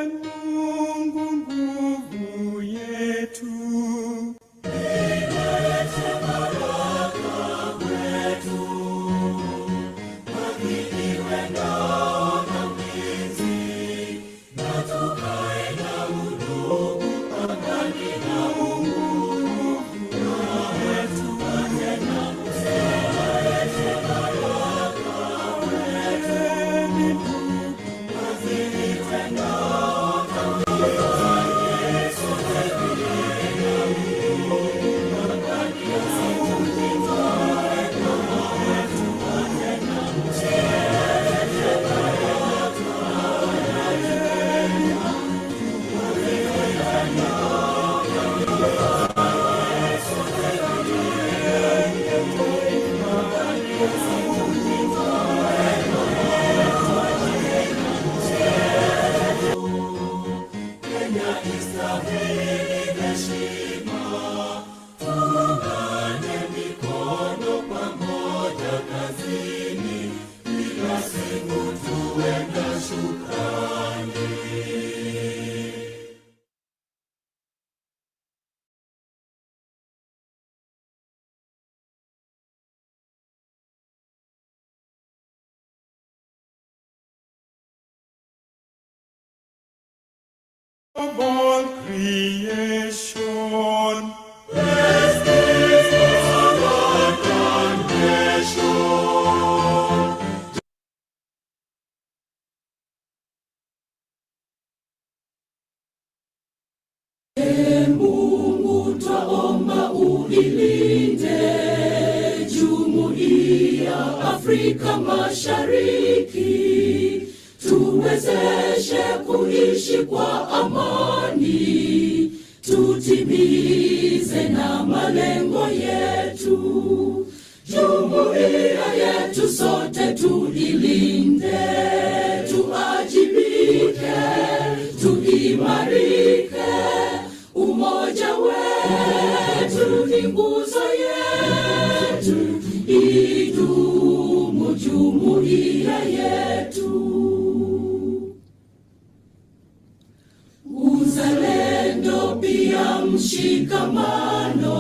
Mungu nguvu yetu. Of all creation, blessed is the Lord nation. Mungu twaomba uilinde Jumuiya Afrika Mashariki, tuwezeshe kuishi kwa amani, tutimize na malengo yetu. Jumuiya yetu sote tuilinde, tuajibike, tuimarike. Umoja wetu ni nguzo yetu, idumu jumuiya yetu. Uzalendo pia mshikamano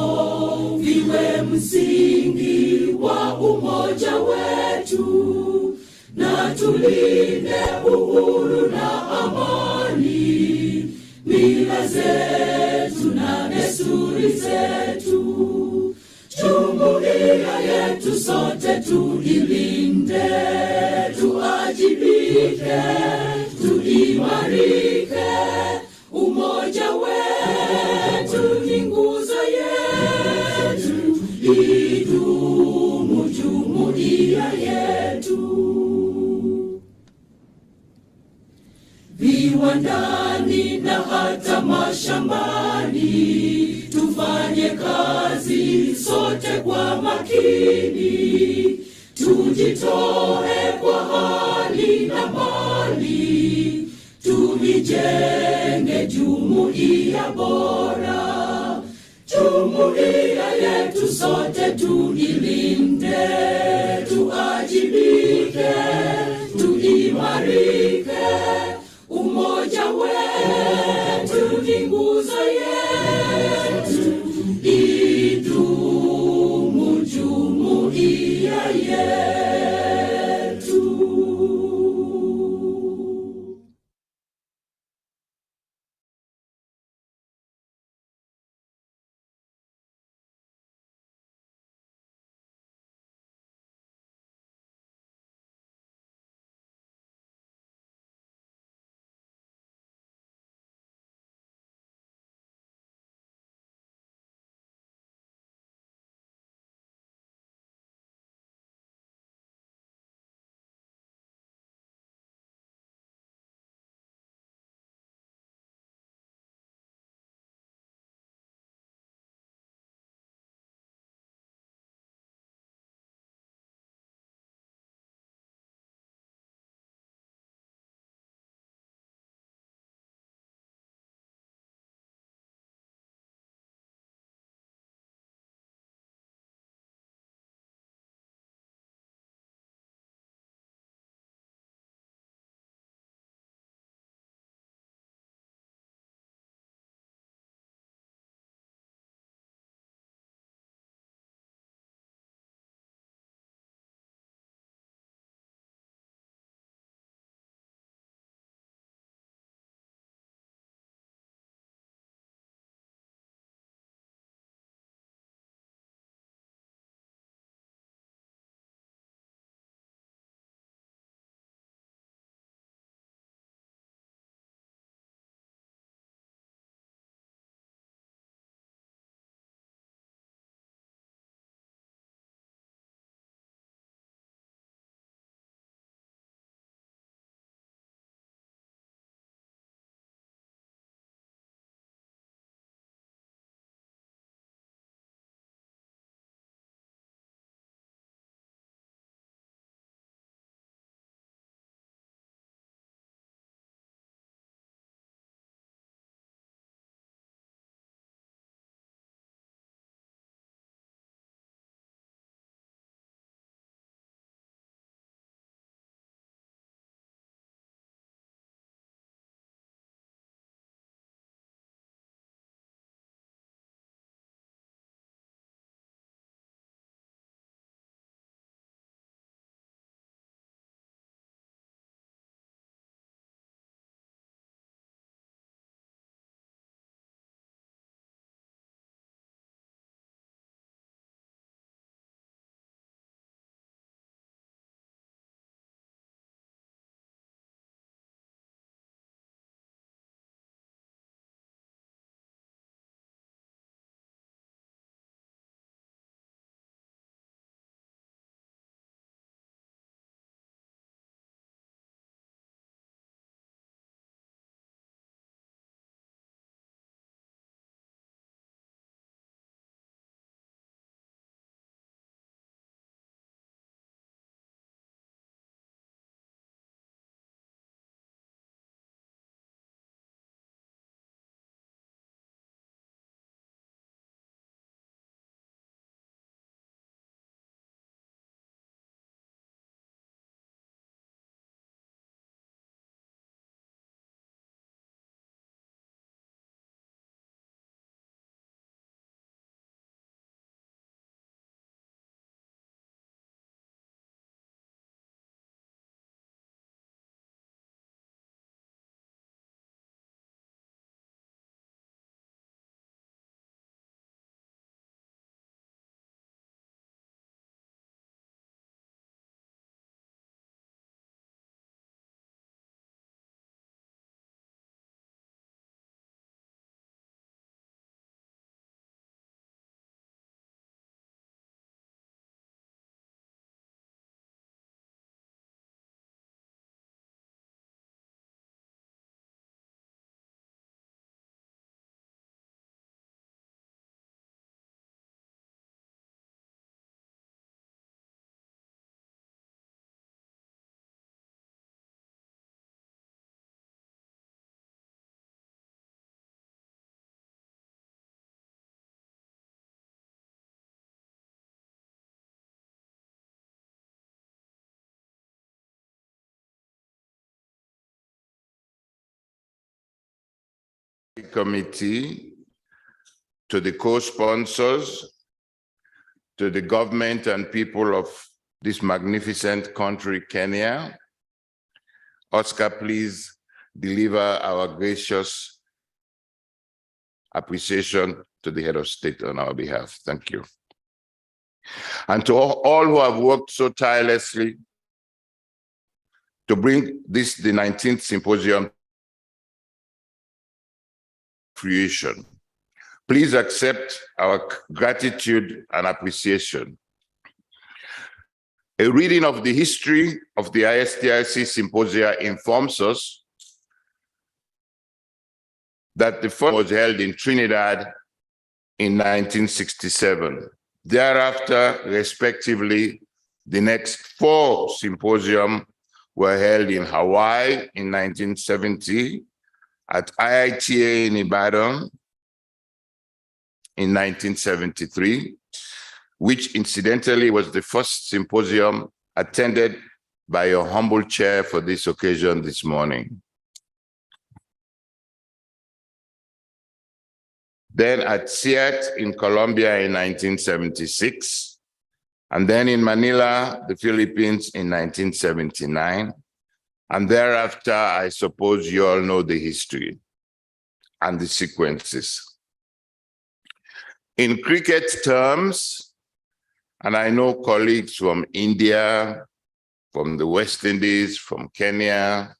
viwe msingi wa umoja wetu, na tulinde uhuru na amani, mila zetu na desturi zetu. Jumuiya yetu sote tuilinde, tuajibike, tuimarike. Umoja wetu ni nguzo yetu, idumu jumuiya yetu. Viwandani na hata mashambani, tufanye kazi sote kwa makini, tujitoe kwa hali na mali, tuijenge jumuiya bora. Jumuiya yetu sote tuilinde, tuajibike, tuimarike. Umoja wetu ni nguzo yetu, idumu jumuiya yetu. Committee, to the co-sponsors, to the government and people of this magnificent country, Kenya. Oscar, please deliver our gracious appreciation to the head of state on our behalf. Thank you. And to all who have worked so tirelessly to bring this, the 19th Symposium, fruition. Please accept our gratitude and appreciation. A reading of the history of the ISTRC Symposia informs us that the first was held in Trinidad in 1967. Thereafter, respectively, the next 4 symposiums were held in Hawaii in 1970, at IITA in Ibadan in 1973, which incidentally was the first symposium attended by your humble chair for this occasion this morning. Then at CIAT in Colombia in 1976, and then in Manila, the Philippines in 1979. And thereafter, I suppose you all know the history and the sequences. In cricket terms, and I know colleagues from India, from the West Indies, from Kenya,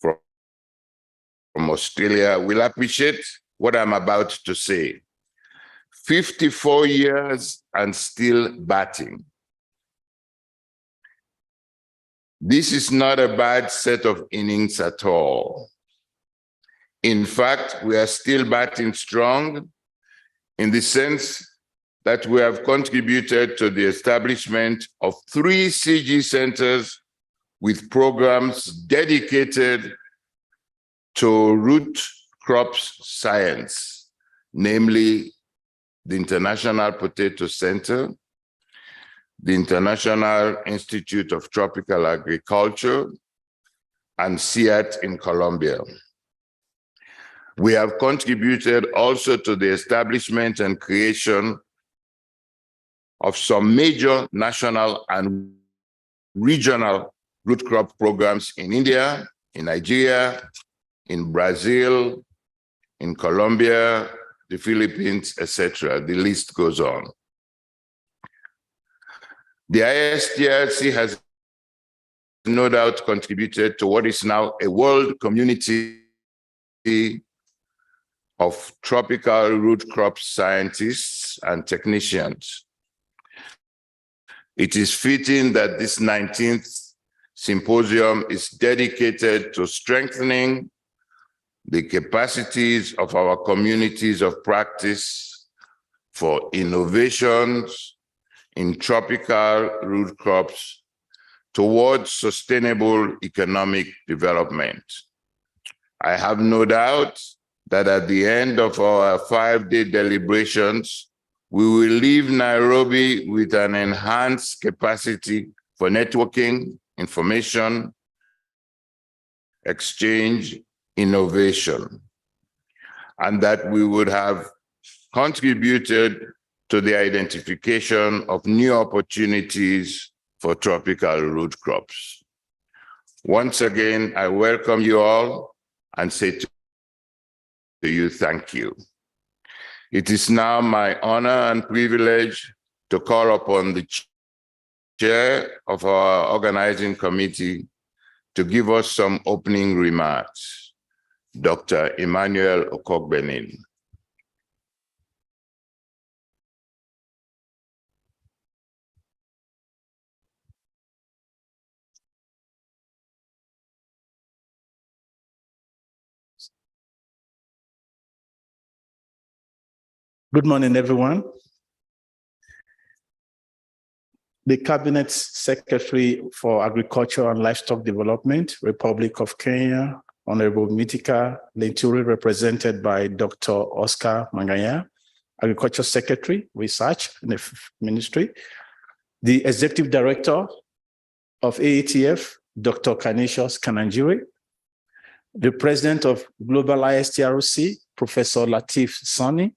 from Australia, will appreciate what I'm about to say. 54 years and still batting. This is not a bad set of innings at all. In fact, we are still batting strong in the sense that we have contributed to the establishment of 3 CG centers with programs dedicated to root crops science, namely the International Potato Center, the International Institute of Tropical Agriculture, and CIAT in Colombia. We have contributed also to the establishment and creation of some major national and regional root crop programs in India, in Nigeria, in Brazil, in Colombia, the Philippines, etc. The list goes on. The ISTRC has no doubt contributed to what is now a world community of tropical root crop scientists and technicians. It is fitting that this 19th symposium is dedicated to strengthening the capacities of our communities of practice for innovations in tropical root crops towards sustainable economic development. I have no doubt that at the end of our 5-day deliberations, we will leave Nairobi with an enhanced capacity for networking, information, exchange, innovation, and that we would have contributed to the identification of new opportunities for tropical root crops. Once again, I welcome you all and say to you, thank you. It is now my honor and privilege to call upon the chair of our organizing committee to give us some opening remarks, Dr. Emmanuel Okokbenin. Good morning, everyone. The Cabinet Secretary for Agriculture and Livestock Development, Republic of Kenya, Honorable Mitika Lenturi, represented by Dr. Oscar Mangaya, Agriculture Secretary, Research in the Ministry. The Executive Director of AETF, Dr. Canisius Kananjiri. The President of Global ISTRC, Professor Latif Sani,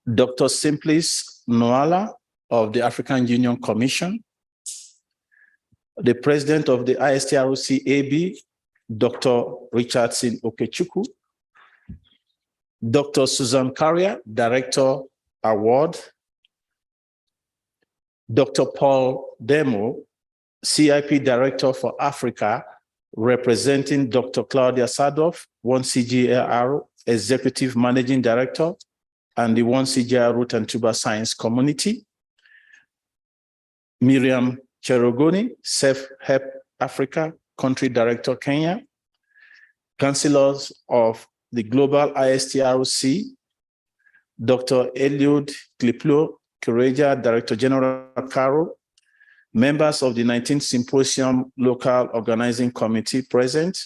Dr. Simplice Noala of the African Union Commission, the President of the ISTRC AB, Dr. Richardson Okechukwu, Dr. Susan Carrier, Director Award, Dr. Paul Demo, CIP Director for Africa, representing Dr. Claudia Sadoff, 1CGIAR Executive Managing Director, and the 1CGIAR Root and Tuber Science Community, Miriam Cherogoni, Self-Help Africa Country Director, Kenya, Councilors of the Global ISTRC, Dr. Eliud Kliplo Kureja, Director General, Caro, members of the 19th Symposium Local Organizing Committee present,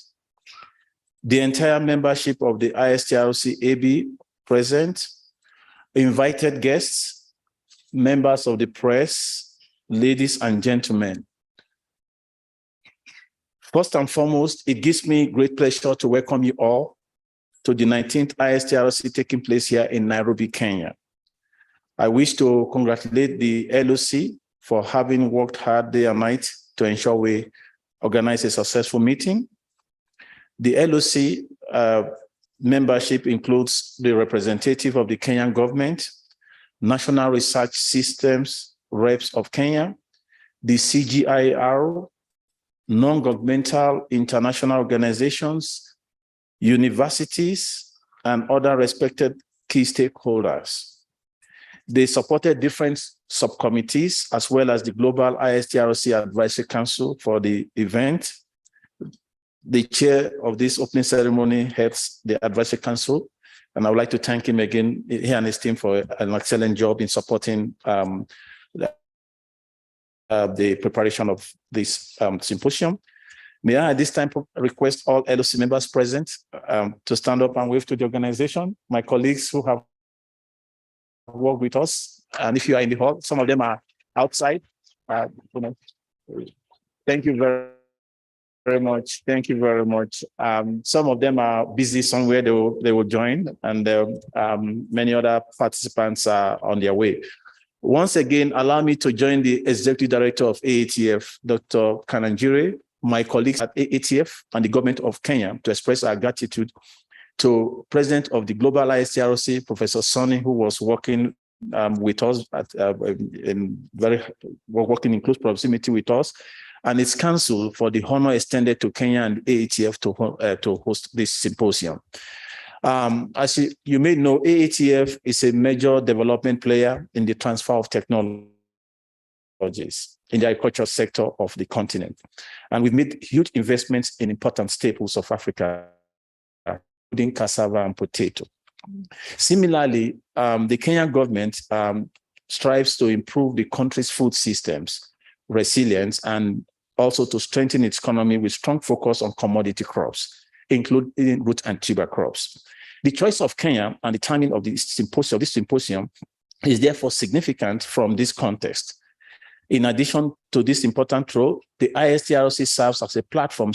the entire membership of the ISTRC AB present, invited guests, members of the press, ladies and gentlemen. First and foremost, it gives me great pleasure to welcome you all to the 19th ISTRC taking place here in Nairobi, Kenya. I wish to congratulate the LOC for having worked hard day and night to ensure we organize a successful meeting. The LOC membership includes the representative of the Kenyan government, National Research Systems reps of Kenya, the CGIAR, non-governmental international organizations, universities, and other respected key stakeholders. They supported different subcommittees as well as the Global ISTRC Advisory Council for the event. The chair of this opening ceremony heads the Advisory Council, and I would like to thank him again, he and his team, for an excellent job in supporting the preparation of this symposium. May I at this time request all LOC members present to stand up and wave to the organization, my colleagues who have worked with us, and if you are in the hall, some of them are outside. Thank you very much. Thank you very much. Some of them are busy somewhere, they will join, and many other participants are on their way. Once again, allow me to join the Executive Director of AATF, Dr. Kananjire, my colleagues at AATF and the government of Kenya, to express our gratitude to President of the Global ISTRC, Professor Sonny, who was working with us, working in close proximity with us, and its council for the honor extended to Kenya and AATF to host this symposium. As you may know, AATF is a major development player in the transfer of technologies in the agricultural sector of the continent. And we've made huge investments in important staples of Africa, including cassava and potato. Similarly, the Kenyan government strives to improve the country's food systems, resilience, and also to strengthen its economy with strong focus on commodity crops, including root and tuber crops. The choice of Kenya and the timing of this symposium is therefore significant from this context. In addition to this important role, the ISTRC serves as a platform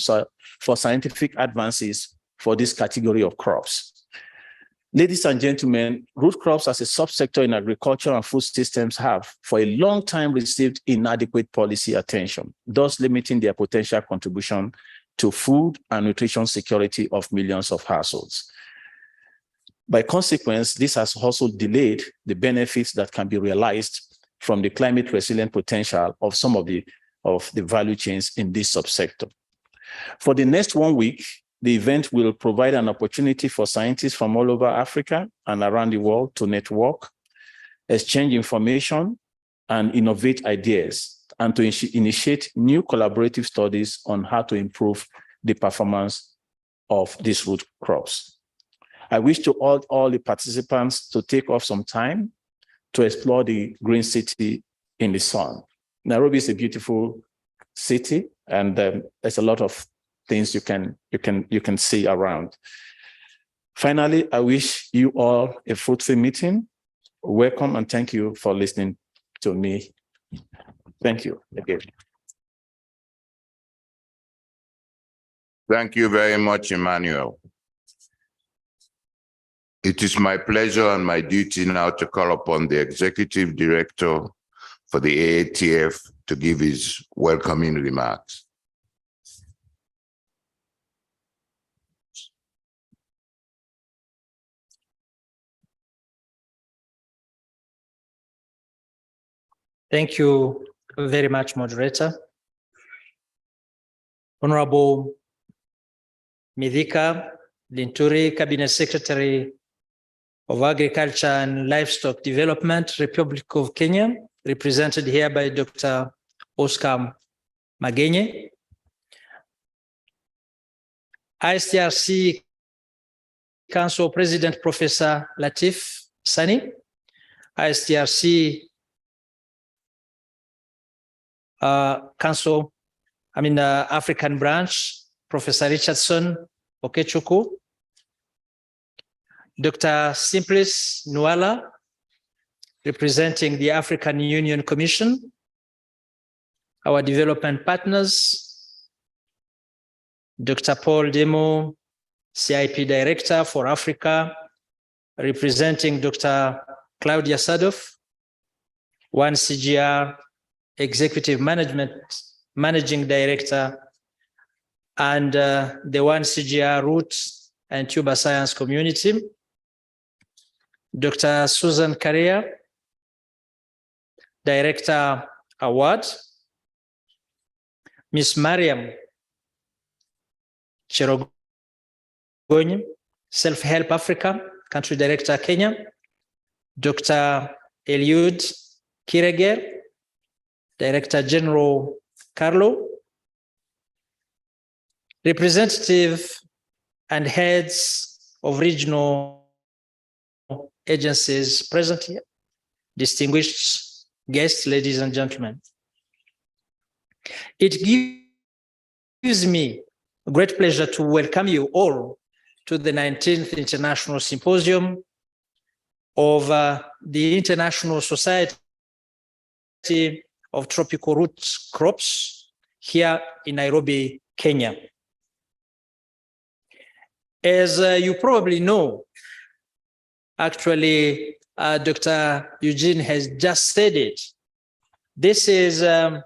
for scientific advances for this category of crops. Ladies and gentlemen, root crops as a subsector in agriculture and food systems have for a long time received inadequate policy attention, thus limiting their potential contribution to food and nutrition security of millions of households. By consequence, this has also delayed the benefits that can be realized from the climate resilient potential of some of the value chains in this subsector. For the next 1 week, the event will provide an opportunity for scientists from all over Africa and around the world to network, exchange information, and innovate ideas, and to initiate new collaborative studies on how to improve the performance of these root crops. I wish to urge all the participants to take off some time to explore the green city in the sun. Nairobi is a beautiful city, and there's a lot of things you can see around. Finally, I wish you all a fruitful meeting. Welcome, and thank you for listening to me. Thank you again. Thank you very much, Emmanuel. It is my pleasure and my duty now to call upon the Executive Director for the AATF to give his welcoming remarks. Thank you very much, moderator. Honorable Mithika Linturi, Cabinet Secretary of Agriculture and Livestock Development, Republic of Kenya, represented here by Dr. Oscar Magenye. ISTRC Council President Professor Latif Sani, ISTRC African branch, Professor Richardson Okechuku, Dr. Simplice Nuala, representing the African Union Commission, our development partners, Dr. Paul Demo, CIP Director for Africa, representing Dr. Claudia Sadov, 1CGR Executive Managing Director, and the 1CGR Roots and Tuber Science Community, Dr. Susan Correa, Director Award, Ms. Mariam Cherogonyi, Self-Help Africa, Country Director Kenya, Dr. Eliud Kireger, Director General Carlo, representative and heads of regional agencies present here, distinguished guests, ladies and gentlemen. It gives me great pleasure to welcome you all to the 19th International Symposium of the International Society of Tropical Root Crops here in Nairobi, Kenya. As you probably know, actually, Dr. Eugene has just said it. This is the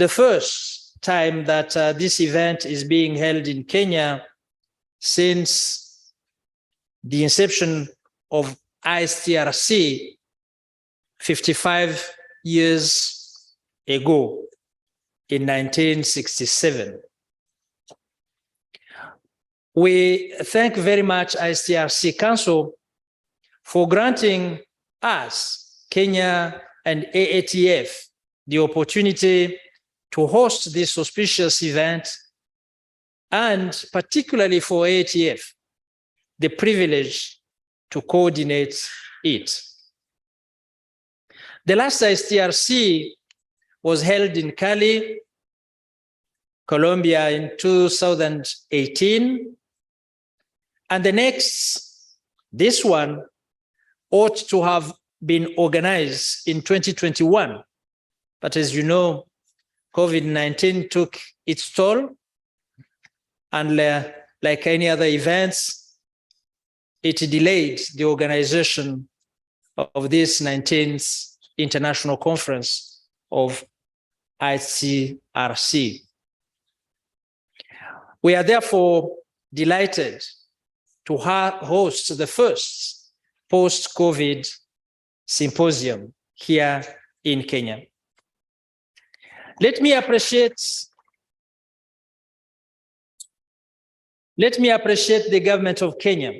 first time that this event is being held in Kenya since the inception of ISTRC 55 years ago in 1967. We thank very much ISTRC Council for granting us, Kenya and AATF, the opportunity to host this auspicious event, and particularly for AATF, the privilege to coordinate it. The last ISTRC was held in Cali, Colombia in 2018. And the next, this one, ought to have been organized in 2021. But as you know, COVID-19 took its toll. And like any other events, it delayed the organization of this 19th International Conference of ISTRC. We are therefore delighted to host the first post-COVID symposium here in Kenya. Let me appreciate the government of Kenya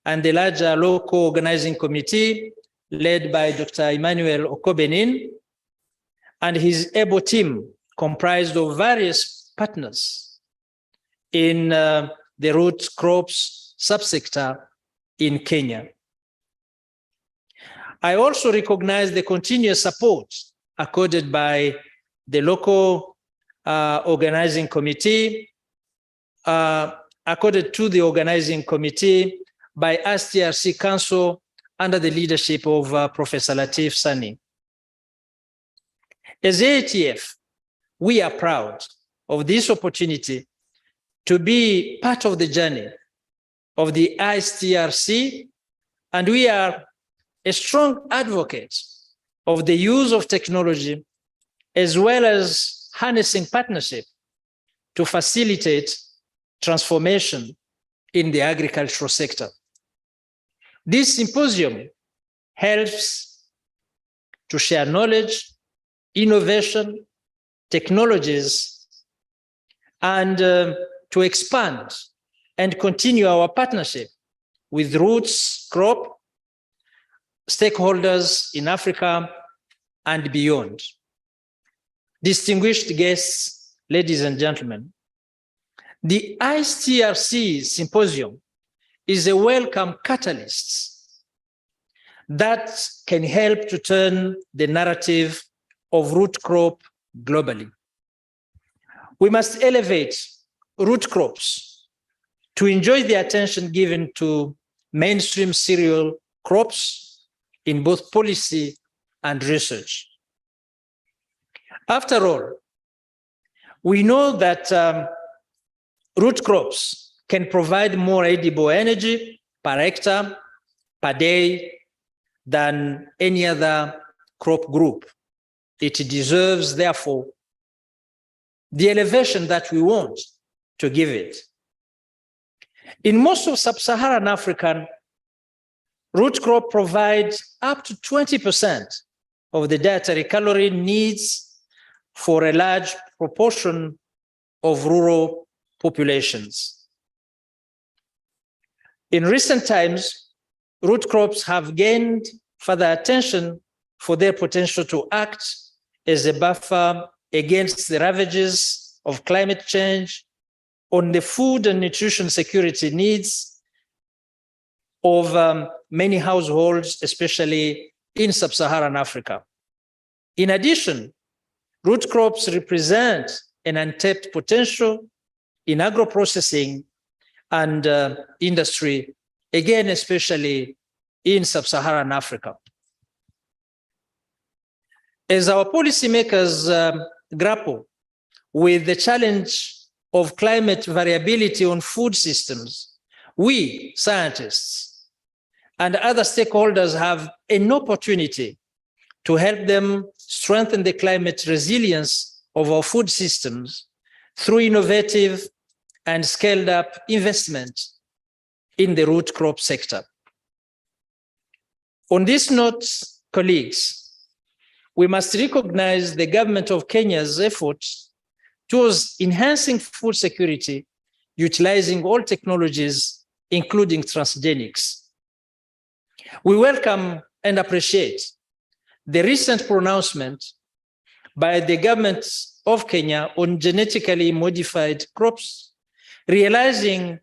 and the larger local organizing committee led by Dr. Emmanuel Okobenin and his able team comprised of various partners in the root crops subsector in Kenya. I also recognize the continuous support accorded by the local organizing committee, accorded to the organizing committee by ISTRC Council under the leadership of Professor Latif Sani. As AATF, we are proud of this opportunity to be part of the journey of the ISTRC, and we are a strong advocate of the use of technology as well as harnessing partnership to facilitate transformation in the agricultural sector. This symposium helps to share knowledge, innovation, technologies, and to expand and continue our partnership with roots crop stakeholders in Africa and beyond. Distinguished guests, ladies and gentlemen, the ISTRC Symposium is a welcome catalyst that can help to turn the narrative of root crop globally. We must elevate root crops to enjoy the attention given to mainstream cereal crops in both policy and research. After all, we know that root crops can provide more edible energy per hectare per day than any other crop group. It deserves, therefore, the elevation that we want to give it. In most of sub-Saharan Africa, root crop provides up to 20% of the dietary calorie needs for a large proportion of rural populations. In recent times, root crops have gained further attention for their potential to act as a buffer against the ravages of climate change on the food and nutrition security needs of many households, especially in sub-Saharan Africa. In addition, root crops represent an untapped potential in agro-processing and industry, again, especially in sub-Saharan Africa. As our policymakers grapple with the challenge of climate variability on food systems, we, scientists, and other stakeholders have an opportunity to help them strengthen the climate resilience of our food systems through innovative and scaled up investment in the root crop sector. On this note, colleagues, we must recognize the government of Kenya's efforts towards enhancing food security, utilizing all technologies, including transgenics. We welcome and appreciate the recent pronouncement by the government of Kenya on genetically modified crops, releasing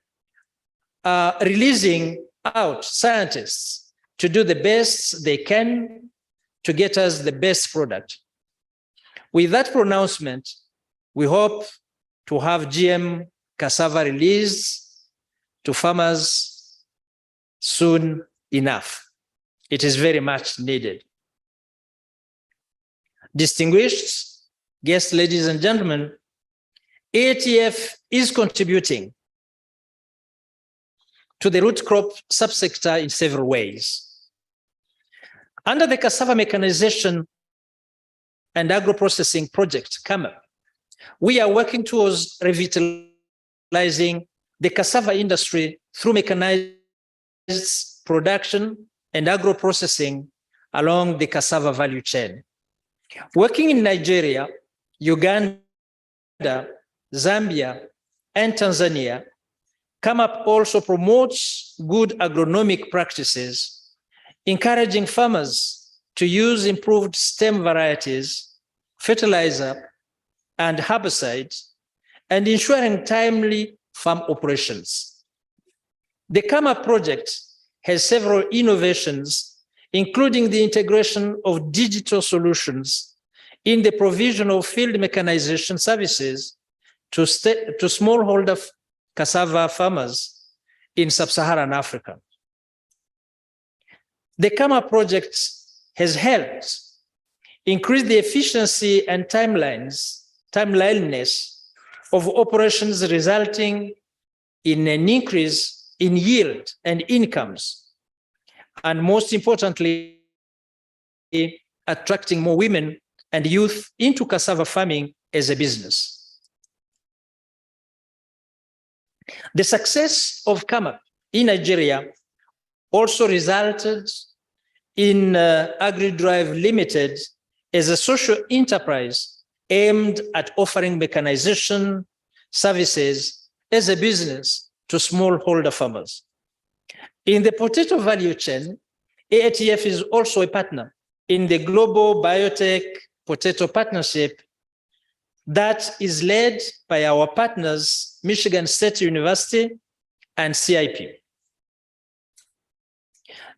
out scientists to do the best they can to get us the best product. With that pronouncement, we hope to have GM cassava released to farmers soon enough. It is very much needed. Distinguished guests, ladies and gentlemen, ATF is contributing to the root crop subsector in several ways. Under the cassava mechanization and agro-processing project, CAMA, we are working towards revitalizing the cassava industry through mechanized production and agro-processing along the cassava value chain. Working in Nigeria, Uganda, Zambia, and Tanzania, CAMAP also promotes good agronomic practices, encouraging farmers to use improved stem varieties, fertilizer, and herbicides, and ensuring timely farm operations. The CAMAP project has several innovations, including the integration of digital solutions in the provision of field mechanization services to smallholder cassava farmers in sub-Saharan Africa. The CAMA project has helped increase the efficiency and timeliness of operations, resulting in an increase in yield and incomes, and most importantly, attracting more women and youth into cassava farming as a business. The success of CAMAP in Nigeria also resulted in AgriDrive Limited as a social enterprise aimed at offering mechanization services as a business to smallholder farmers. In the potato value chain, AATF is also a partner in the Global Biotech Potato Partnership that is led by our partners, Michigan State University and CIP.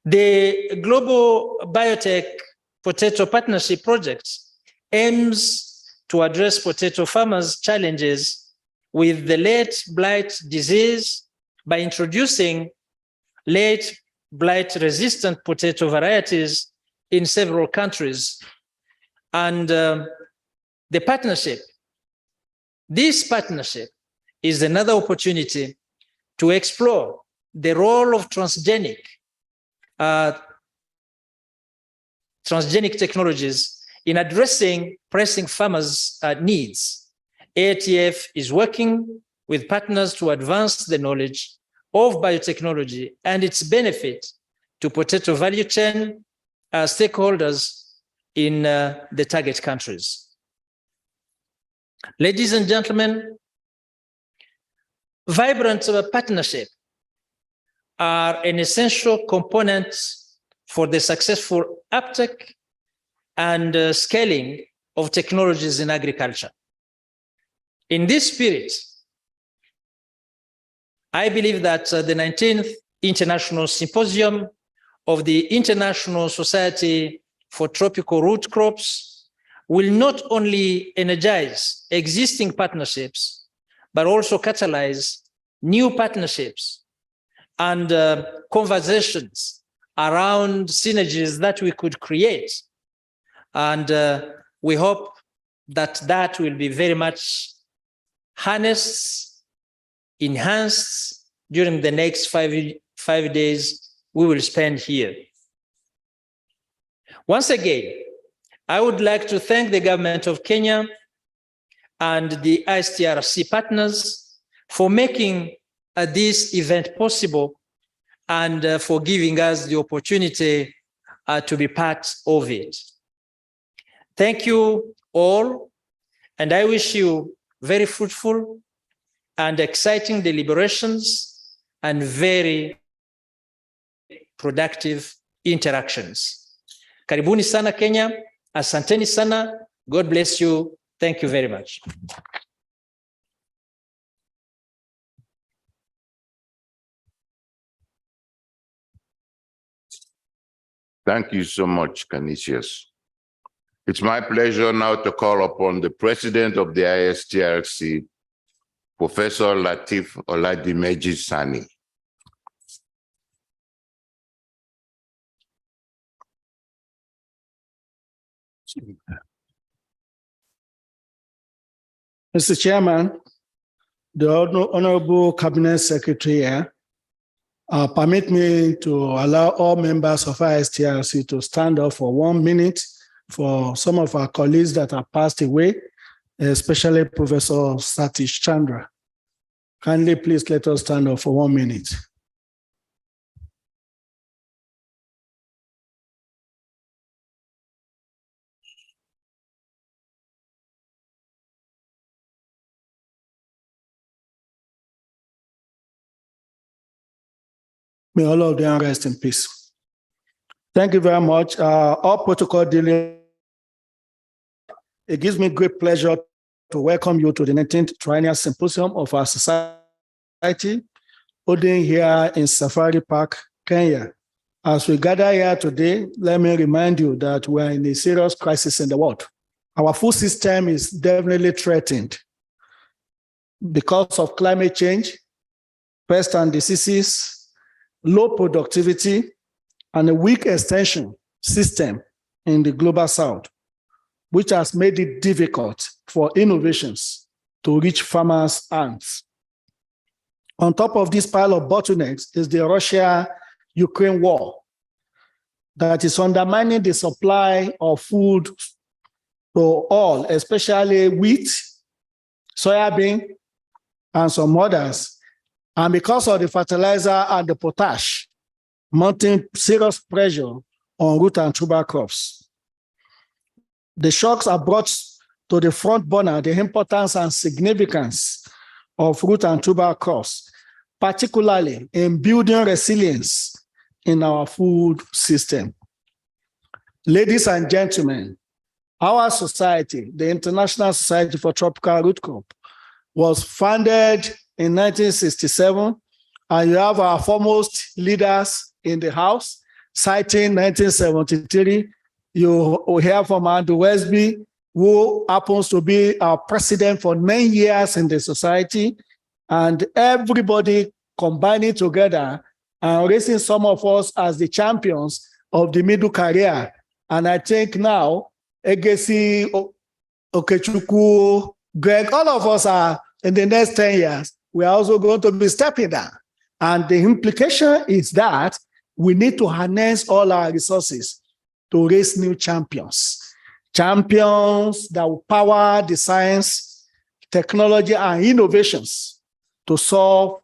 The Global Biotech Potato Partnership Project aims to address potato farmers' challenges with the late blight disease by introducing late blight-resistant potato varieties in several countries. And this partnership is another opportunity to explore the role of transgenic technologies in addressing pressing farmers' needs. AATF is working with partners to advance the knowledge of biotechnology and its benefit to potato value chain stakeholders in the target countries. Ladies and gentlemen, vibrant partnerships are an essential component for the successful uptake and scaling of technologies in agriculture. In this spirit, I believe that the 19th International Symposium of the International Society for Tropical Root Crops will not only energize existing partnerships, but also catalyze new partnerships and conversations around synergies that we could create. And we hope that that will be very much harnessed, enhanced during the next five days we will spend here. Once again, I would like to thank the government of Kenya and the ISTRC partners for making this event possible and for giving us the opportunity to be part of it. Thank you all, and I wish you very fruitful and exciting deliberations and very productive interactions. Karibuni sana Kenya, asanteni sana, God bless you, thank you very much. Thank you so much, Canisius. It's my pleasure now to call upon the president of the ISTRC, Professor Lateef Oladimeji Sani. Mr. Chairman, the Honorable Cabinet Secretary here, permit me to allow all members of ISTRC to stand up for 1 minute for some of our colleagues that have passed away, especially Professor Satish Chandra. Kindly please let us stand up for 1 minute. May all of them rest in peace. Thank you very much. All protocol dealing. It gives me great pleasure to welcome you to the 19th Triennial Symposium of our society, holding here in Safari Park, Kenya. As we gather here today, let me remind you that we are in a serious crisis in the world. Our food system is definitely threatened because of climate change, pests and diseases, low productivity, and a weak extension system in the global south, which has made it difficult for innovations to reach farmers' hands. On top of this pile of bottlenecks is the Russia-Ukraine war that is undermining the supply of food to all, especially wheat, soybean, and some others. And because of the fertilizer and the potash, mounting serious pressure on root and tuber crops. The shocks are brought to the front burner the importance and significance of root and tuber crops, particularly in building resilience in our food system. Ladies and gentlemen, our society, the International Society for Tropical Root Crop, was founded in 1967, and you have our foremost leaders in the House, citing 1973. You will hear from Andrew Westby, who happens to be our president for 9 years in the society, and everybody combining together and raising some of us as the champions of the middle career. And I think now, Egesi, Okechukwu, Greg, all of us are in the next 10 years, we are also going to be stepping down. And the implication is that we need to harness all our resources to raise new champions. Champions that will power the science, technology, and innovations to solve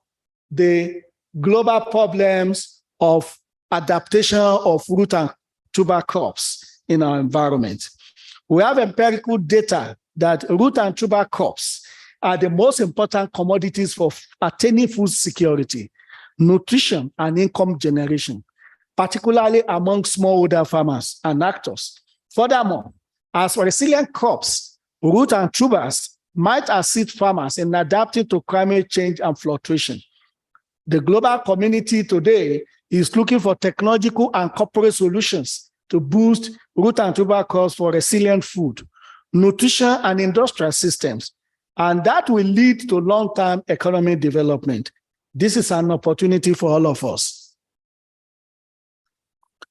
the global problems of adaptation of root and tuber crops in our environment. We have empirical data that root and tuber crops are the most important commodities for attaining food security, nutrition, and income generation, particularly among smallholder farmers and actors. Furthermore, as resilient crops, root and tubers might assist farmers in adapting to climate change and fluctuation. The global community today is looking for technological and corporate solutions to boost root and tuber crops for resilient food, nutrition, and industrial systems. And that will lead to long-term economic development. This is an opportunity for all of us.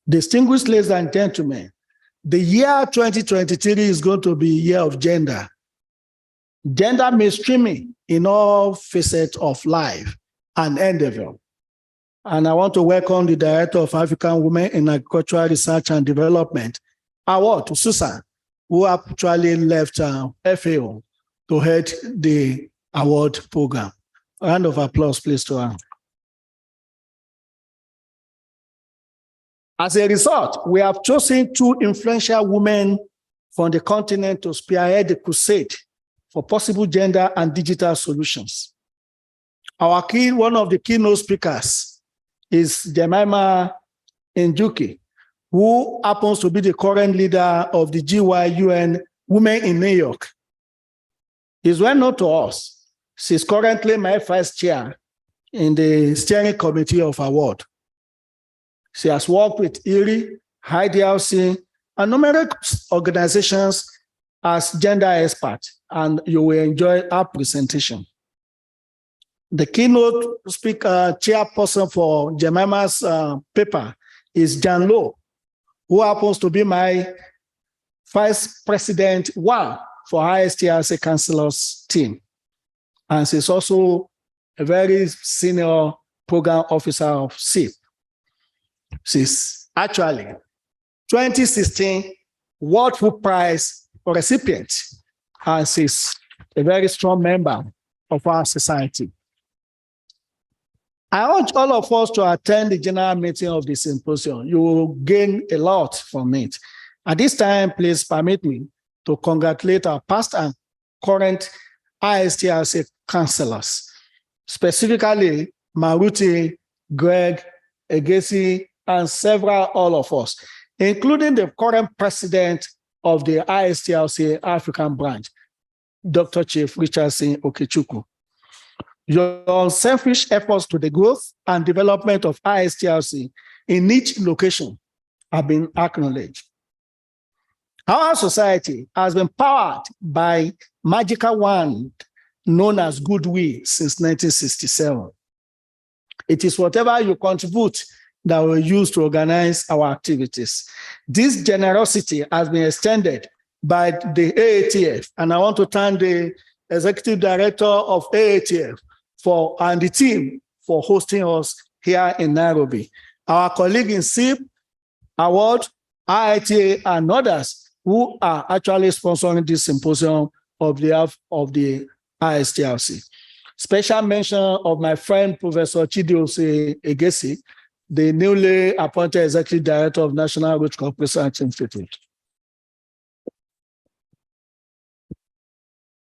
Distinguished ladies and gentlemen, the year 2023 is going to be a year of gender. Gender mainstreaming in all facets of life and endeavor. And I want to welcome the Director of African Women in Agricultural Research and Development Award to Susan, who actually left FAO to head the award program. A round of applause, please, to her. As a result, we have chosen 2 influential women from the continent to spearhead the crusade for possible gender and digital solutions. One of the keynote speakers is Jemima Njuki, who happens to be the current leader of the GYUN Women in New York. Is well known to us. She's currently my vice chair in the steering committee of award. She has worked with IRI, IDRC, and numerous organizations as gender expert, and you will enjoy our presentation. The keynote speaker, chairperson for Jemima's paper is Jan Lowe, who happens to be my vice president for ISTRC Councilors team. And she's also a very senior program officer of SIP. She's actually 2016 World Food Prize recipient, and she's a very strong member of our society. I urge all of us to attend the general meeting of the symposium. You will gain a lot from it. At this time, please permit me to congratulate our past and current ISTRC councillors, specifically Maruti, Greg, Egesi, and all of us, including the current president of the ISTRC African branch, Dr. Chief Richardson Okechukwu. Your unselfish efforts to the growth and development of ISTRC in each location have been acknowledged. Our society has been powered by magical wand known as goodwill since 1967. It is whatever you contribute that we use to organize our activities. This generosity has been extended by the AATF, and I want to thank the executive director of AATF and the team for hosting us here in Nairobi. Our colleague in SIP, Award, IITA, and others who are actually sponsoring this symposium on behalf of the ISTRC. Special mention of my friend, Professor Chidiose Egesi, the newly appointed Executive Director of National Root Cause Research Institute.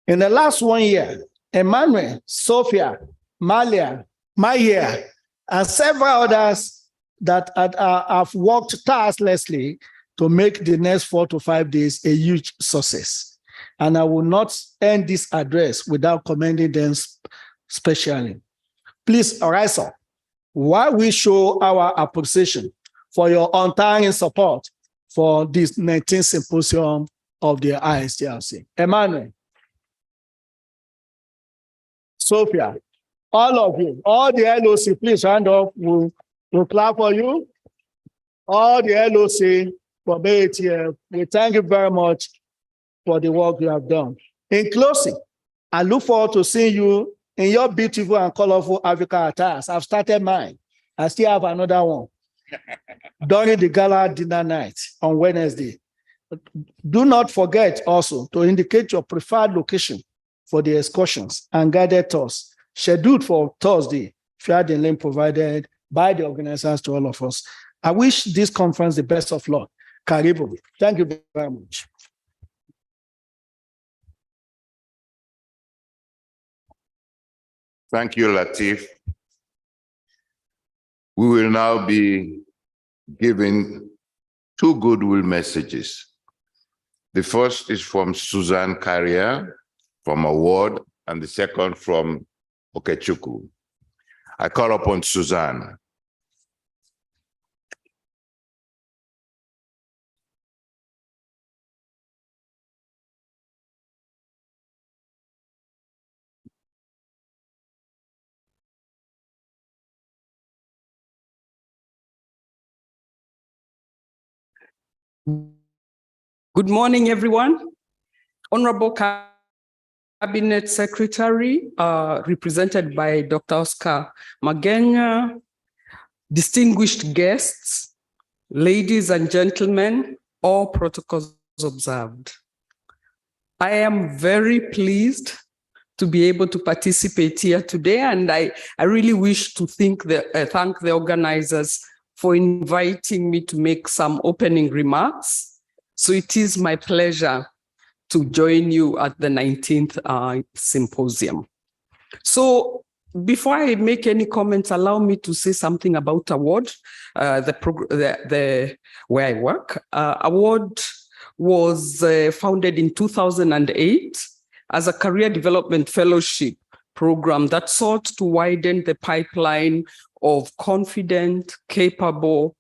In the last 1 year, Emmanuel, Sophia, Malia, Maya, and several others that have worked tirelessly to make the next 4 to 5 days a huge success. And I will not end this address without commending them specially. Please rise up while we show our appreciation for your untiring support for this 19th Symposium of the ISTRC. Emmanuel, Sophia, all of you, all the LOC, please hand up. We'll clap for you. All the LOC for BATF, we thank you very much for the work you have done. In closing, I look forward to seeing you in your beautiful and colorful Africa attires. I've started mine. I still have another one during the gala dinner night on Wednesday. Do not forget also to indicate your preferred location for the excursions and guided tours scheduled for Thursday via the link provided by the organizers to all of us. I wish this conference the best of luck. Karibu. Thank you very much. Thank you, Latif. We will now be giving 2 goodwill messages. The first is from Suzanne Carrier from Award, and the second from Okechukwu. I call upon Suzanne. Good morning, everyone. Honorable Cabinet Secretary, represented by Dr. Oscar Magenya, distinguished guests, ladies and gentlemen, all protocols observed. I am very pleased to be able to participate here today, and I really wish to thank the organizers for inviting me to make some opening remarks. So it is my pleasure to join you at the 19th Symposium. So before I make any comments, allow me to say something about Award, where I work. Award was founded in 2008 as a career development fellowship program that sought to widen the pipeline of confident, capable,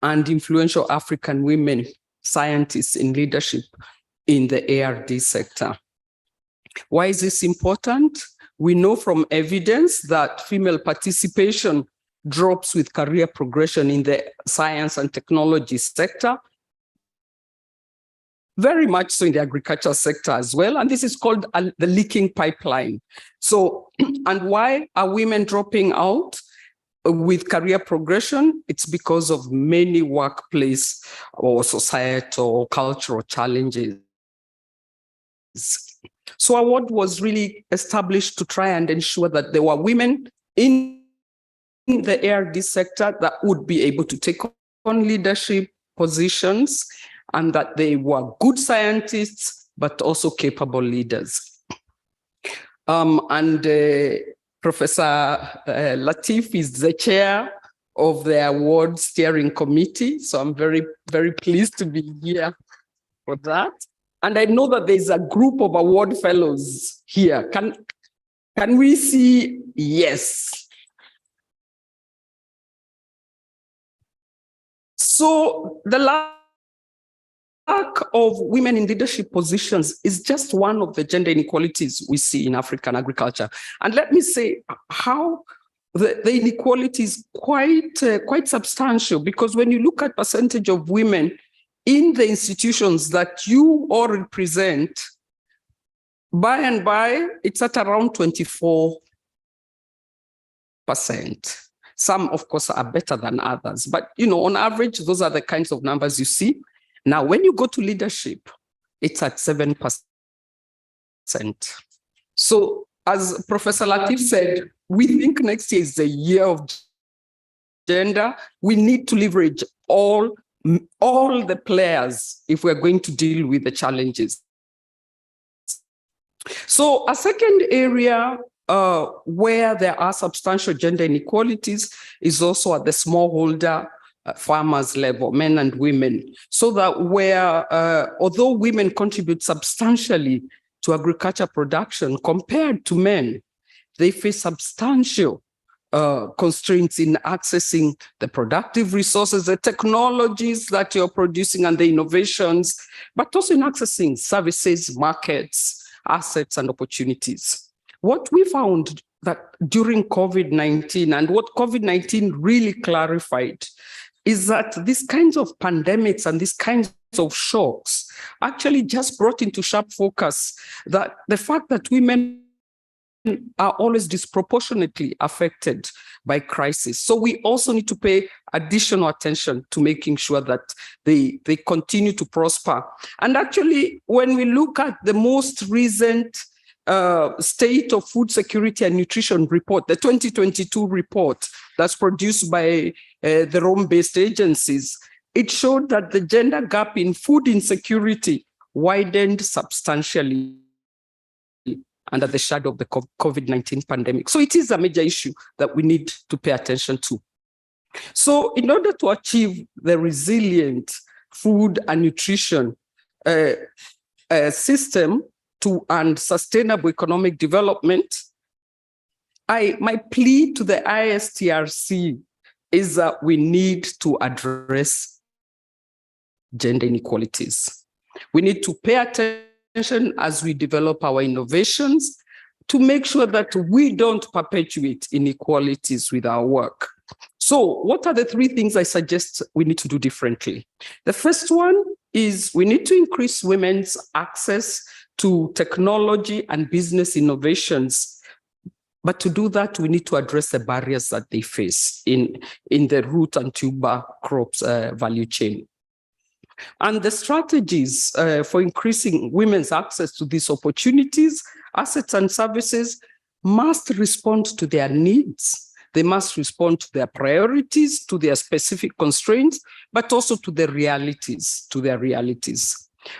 and influential African women scientists in leadership in the ARD sector. Why is this important? We know from evidence that female participation drops with career progression in the science and technology sector, very much so in the agriculture sector as well. And this is called the leaking pipeline. So, and why are women dropping out with career progression? It's because of many workplace or societal, cultural challenges. So Award was really established to try and ensure that there were women in the ARD sector that would be able to take on leadership positions, and that they were good scientists, but also capable leaders. Professor Latif is the chair of the award steering committee. So I'm very, very pleased to be here for that. And I know that there's a group of award fellows here. Can we see? Yes. So the lack of women in leadership positions is just one of the gender inequalities we see in African agriculture. And let me say how the inequality is quite substantial, because when you look at percentage of women in the institutions that you all represent, by and by, it's at around 24%. Some, of course, are better than others, but on average, those are the kinds of numbers you see. Now, when you go to leadership, it's at 7%. So, as Professor Latif said, we think next year is the year of gender. We need to leverage all the players if we're going to deal with the challenges. So a second area where there are substantial gender inequalities is also at the smallholder farmers level, men and women, so that although women contribute substantially to agriculture production compared to men, they face substantial constraints in accessing the productive resources, the technologies that you're producing and the innovations, but also in accessing services, markets, assets, and opportunities. What we found that during COVID-19, and what COVID-19 really clarified, is that these kinds of pandemics and these kinds of shocks actually just brought into sharp focus that the fact that women are always disproportionately affected by crisis. So we also need to pay additional attention to making sure that they continue to prosper. And actually, when we look at the most recent State of Food Security and Nutrition report, the 2022 report that's produced by the Rome-based agencies, it showed that the gender gap in food insecurity widened substantially under the shadow of the COVID-19 pandemic. So it is a major issue that we need to pay attention to. So in order to achieve the resilient food and nutrition system and sustainable economic development, my plea to the ISTRC is that we need to address gender inequalities. We need to pay attention as we develop our innovations to make sure that we don't perpetuate inequalities with our work. So what are the three things I suggest we need to do differently? The first one is we need to increase women's access to technology and business innovations. But to do that, we need to address the barriers that they face in the root and tuber crops value chain. And the strategies for increasing women's access to these opportunities, assets, and services must respond to their needs. They must respond to their priorities, to their specific constraints, but also to their realities,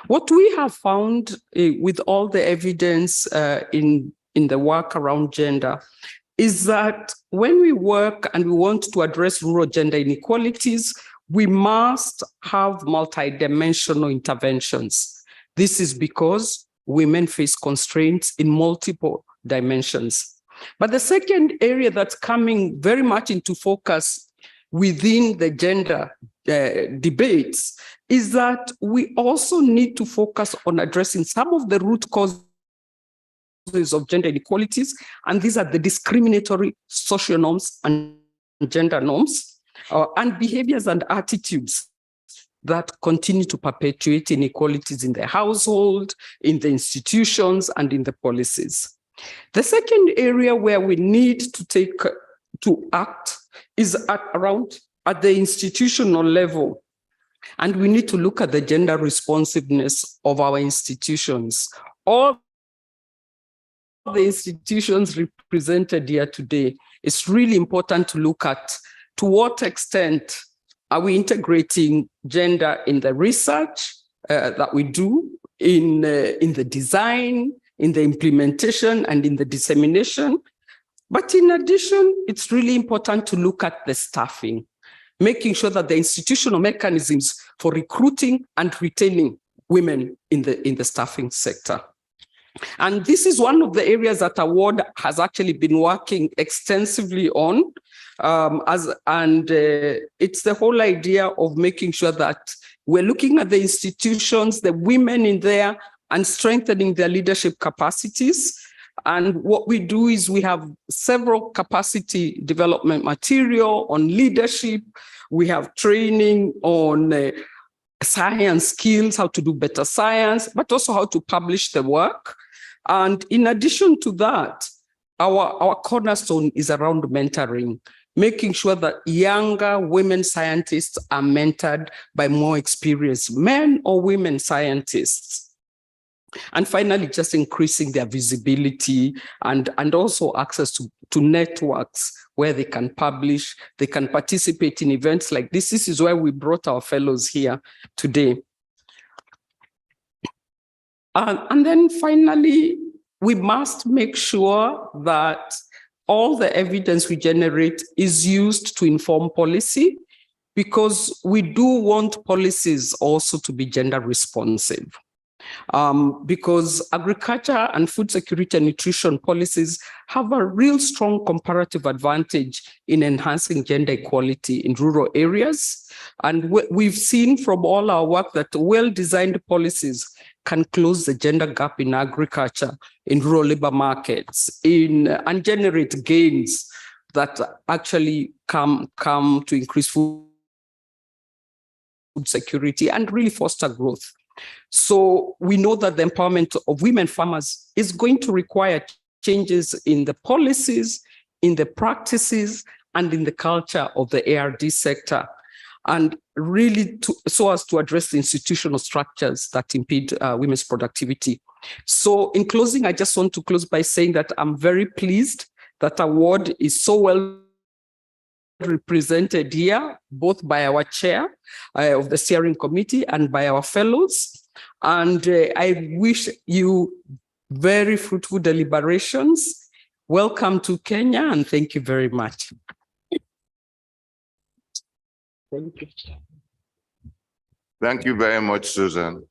What we have found with all the evidence in the work around gender is that when we work and we want to address rural gender inequalities, we must have multidimensional interventions. This is because women face constraints in multiple dimensions. But the second area that's coming very much into focus within the gender debates is that we also need to focus on addressing some of the root causes of gender inequalities, and these are the discriminatory social norms and gender norms, and behaviors and attitudes that continue to perpetuate inequalities in the household, in the institutions, and in the policies. The second area where we need to act is at the institutional level. And we need to look at the gender responsiveness of our institutions. All the institutions represented here today, it's really important to look at to what extent are we integrating gender in the research that we do, in the design, in the implementation, and in the dissemination. But in addition, it's really important to look at the staffing, making sure that the institutional mechanisms for recruiting and retaining women in the staffing sector. And this is one of the areas that award has actually been working extensively on. It's the whole idea of making sure that we're looking at the institutions, the women in there, and strengthening their leadership capacities. And what we do is we have several capacity development material on leadership. We have training on science skills, how to do better science, but also how to publish the work. And in addition to that, our cornerstone is around mentoring, making sure that younger women scientists are mentored by more experienced men or women scientists. And finally, just increasing their visibility and also access to networks where they can publish, they can participate in events like this. This is why we brought our fellows here today. And then finally, we must make sure that all the evidence we generate is used to inform policy, because we do want policies also to be gender responsive. Because agriculture and food security and nutrition policies have a real strong comparative advantage in enhancing gender equality in rural areas. And we've seen from all our work that well-designed policies can close the gender gap in agriculture, in rural labor markets, and generate gains that actually come to increase food security and really foster growth. So we know that the empowerment of women farmers is going to require changes in the policies, in the practices, and in the culture of the ARD sector, and really so as to address the institutional structures that impede women's productivity. So in closing, I just want to close by saying that I'm very pleased that award is so well represented here, both by our chair of the steering committee and by our fellows. And I wish you very fruitful deliberations. Welcome to Kenya, and thank you very much. Thank you. Thank you very much, Susan.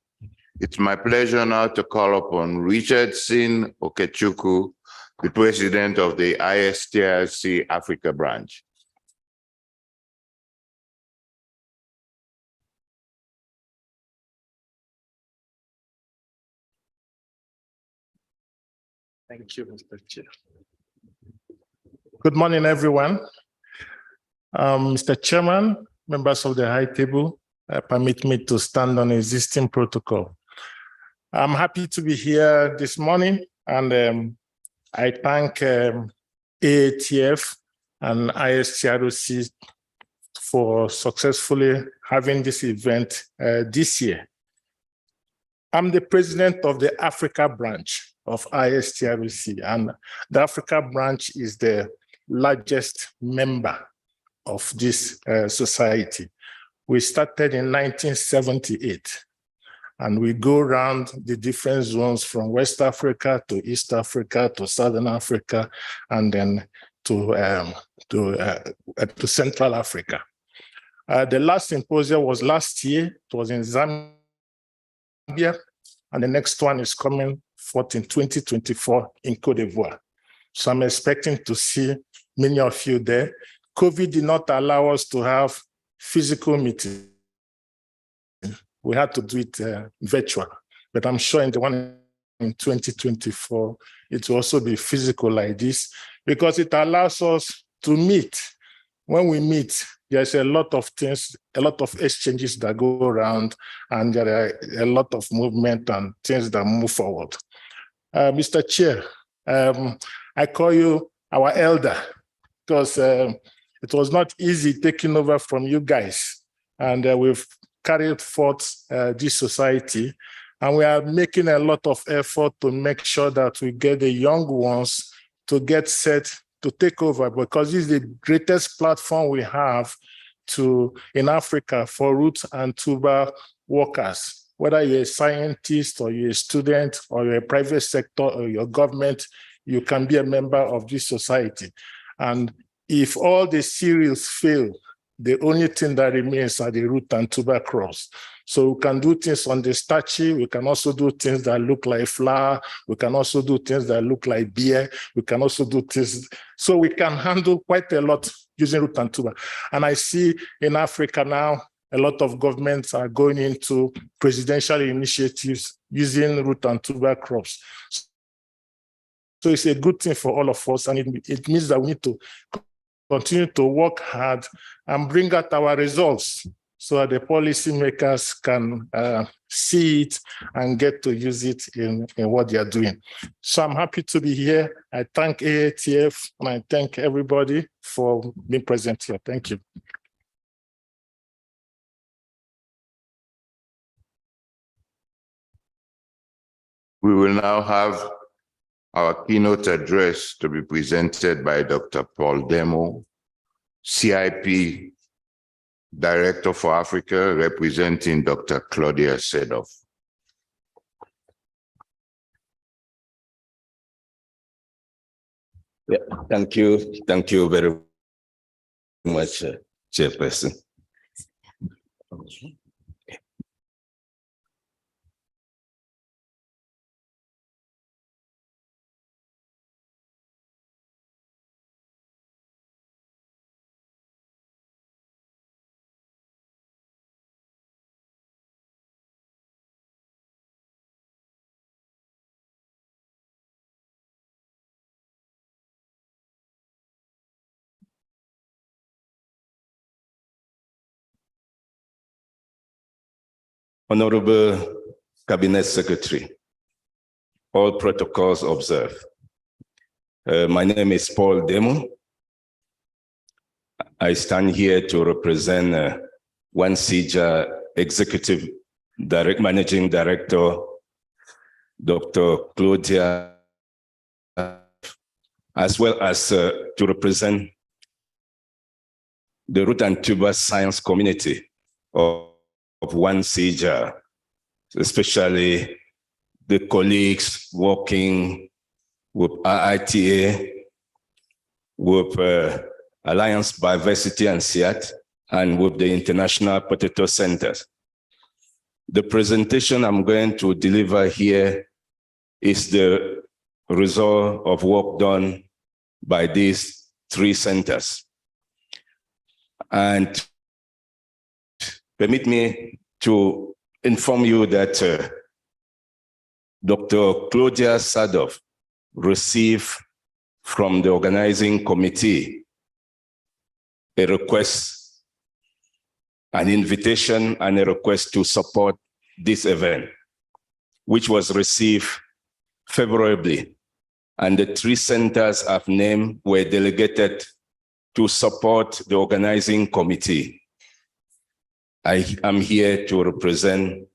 It's my pleasure now to call upon Richard Sin Okechukwu, the president of the ISTRC Africa branch. Thank you, Mr. Chair. Good morning, everyone. Mr. Chairman, members of the High Table, permit me to stand on existing protocol. I'm happy to be here this morning, and I thank AATF and ISTRC for successfully having this event this year. I'm the president of the Africa branch of ISTRC, and the Africa branch is the largest member of this society. We started in 1978, and we go around the different zones from West Africa to East Africa to Southern Africa, and then to Central Africa. The last symposium was last year. It was in Zambia, and the next one is coming forth in 2024 in Cote d'Ivoire. So I'm expecting to see many of you there. COVID did not allow us to have physical meetings. We had to do it virtual, but I'm sure in the one in 2024, it will also be physical like this, because it allows us to meet. When we meet, there's a lot of things, a lot of exchanges that go around, and there are a lot of movement and things that move forward. Mr. Chair, I call you our elder, because it was not easy taking over from you guys, and we've carried forth this society, and we are making a lot of effort to make sure that we get the young ones to get set to take over, because this is the greatest platform we have in Africa for root and tuber workers. Whether you're a scientist or you're a student or you're a private sector or your government, you can be a member of this society. And if all the cereals fail, the only thing that remains are the root and tuber crops. So we can do things on the starchy. We can also do things that look like flour. We can also do things that look like beer. We can also do things. So we can handle quite a lot using root and tuber. And I see in Africa now, a lot of governments are going into presidential initiatives using root and tuber crops. So it's a good thing for all of us. And it means that we need to continue to work hard and bring out our results. so that the policymakers can see it and get to use it in what they are doing. So I'm happy to be here. I thank AATF and I thank everybody for being present here. Thank you. We will now have our keynote address to be presented by Dr. Paul Demo, CIP Director for Africa, representing Dr. Claudia Sedoff. Yeah, thank you. Thank you very much, Chairperson. Honorable Cabinet Secretary, all protocols observed. My name is Paul Demo. I stand here to represent One CIGA Executive Managing Director, Dr. Claudia, as well as to represent the root and tuber science community of One CIGA, especially the colleagues working with IITA, with Alliance Biodiversity and SIAT, and with the International Potato Centers. The presentation I'm going to deliver here is the result of work done by these 3 centers. And permit me to inform you that Dr. Claudia Sedoff received from the organizing committee a request, an invitation and a request to support this event, which was received favorably. And the 3 centers I've named were delegated to support the organizing committee. I am here to represent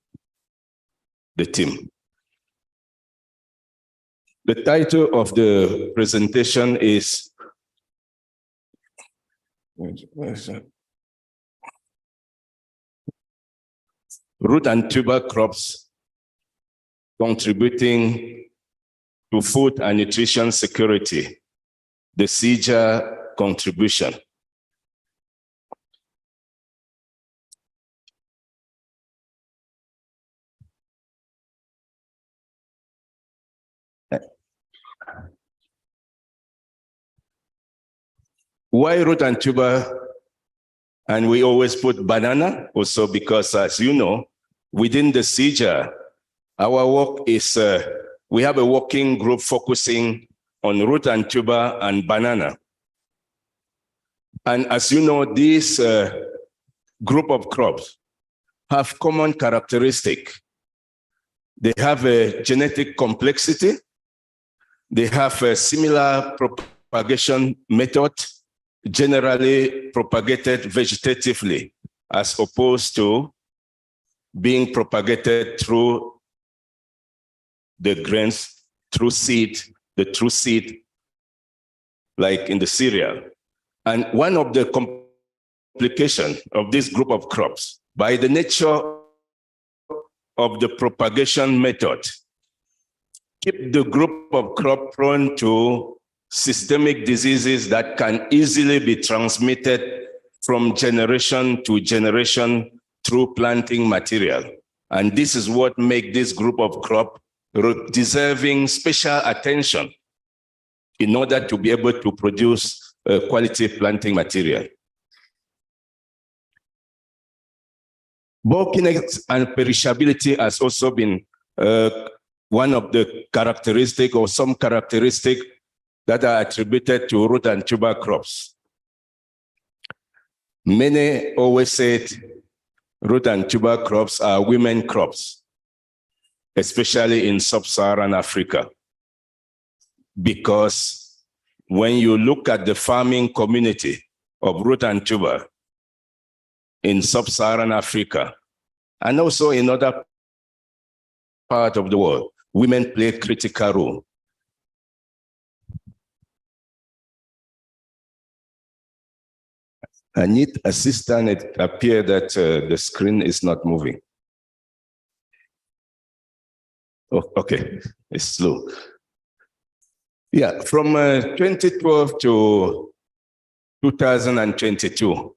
the team. The title of the presentation is Root and Tuber Crops Contributing to Food and Nutrition Security, the CIGA Contribution. Why root and tuber? And we always put banana also because, as you know, within the CIGA, our work is, we have a working group focusing on root and tuber and banana. And as you know, this group of crops have common characteristic. They have a genetic complexity. They have a similar propagation method, generally propagated vegetatively, as opposed to being propagated through the grains, through seed, the true seed, like in the cereal. And one of the complications of this group of crops, by the nature of the propagation method, keep the group of crop prone to systemic diseases that can easily be transmitted from generation to generation through planting material. And this is what makes this group of crop deserving special attention in order to be able to produce quality planting material. Bulkiness and perishability has also been one of the characteristics or some characteristics that are attributed to root and tuber crops. Many always said root and tuber crops are women crops, especially in sub-Saharan Africa. Because when you look at the farming community of root and tuber in sub-Saharan Africa, and also in other parts of the world, women play a critical role. I need assistance. It appears that the screen is not moving. Oh, okay, it's slow. Yeah, from 2012 to 2022,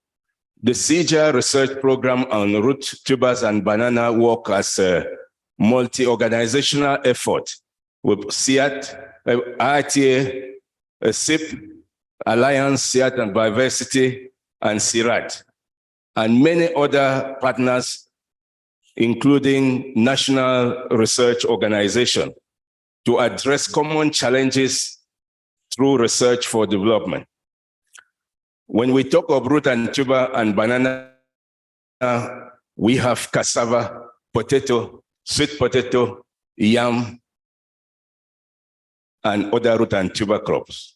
the CIGA research program on root tubers and banana work as a multi-organizational effort with CIAT, ITA, SIP, Alliance, CIAT and Biodiversity, and CIRAT, and many other partners, including national research organizations, to address common challenges through research for development. When we talk of root and tuber and banana, we have cassava, potato, sweet potato, yam, and other root and tuber crops.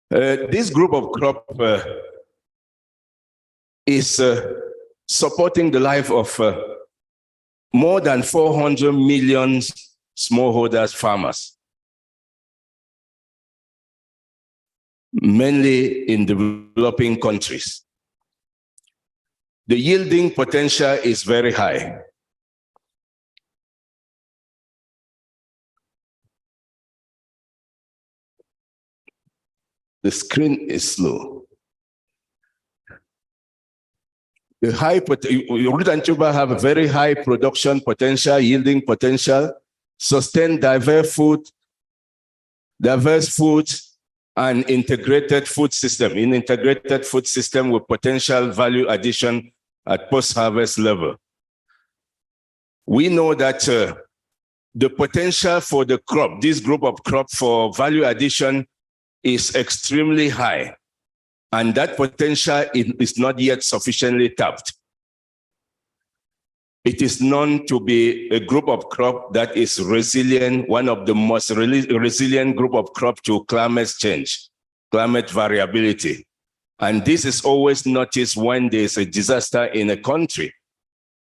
This group of crop is supporting the life of more than 400 million smallholders farmers, mainly in developing countries. The yielding potential is very high. The screen is slow. The root and tuber have a very high production potential, yielding potential, sustain diverse food, and integrated food system. In integrated food system with potential value addition at post-harvest level. We know that the potential for the crop, this group of crop for value addition is extremely high. And that potential is not yet sufficiently tapped. It is known to be a group of crop that is resilient, one of the most resilient group of crop to climate change, climate variability. And this is always noticed when there's a disaster in a country.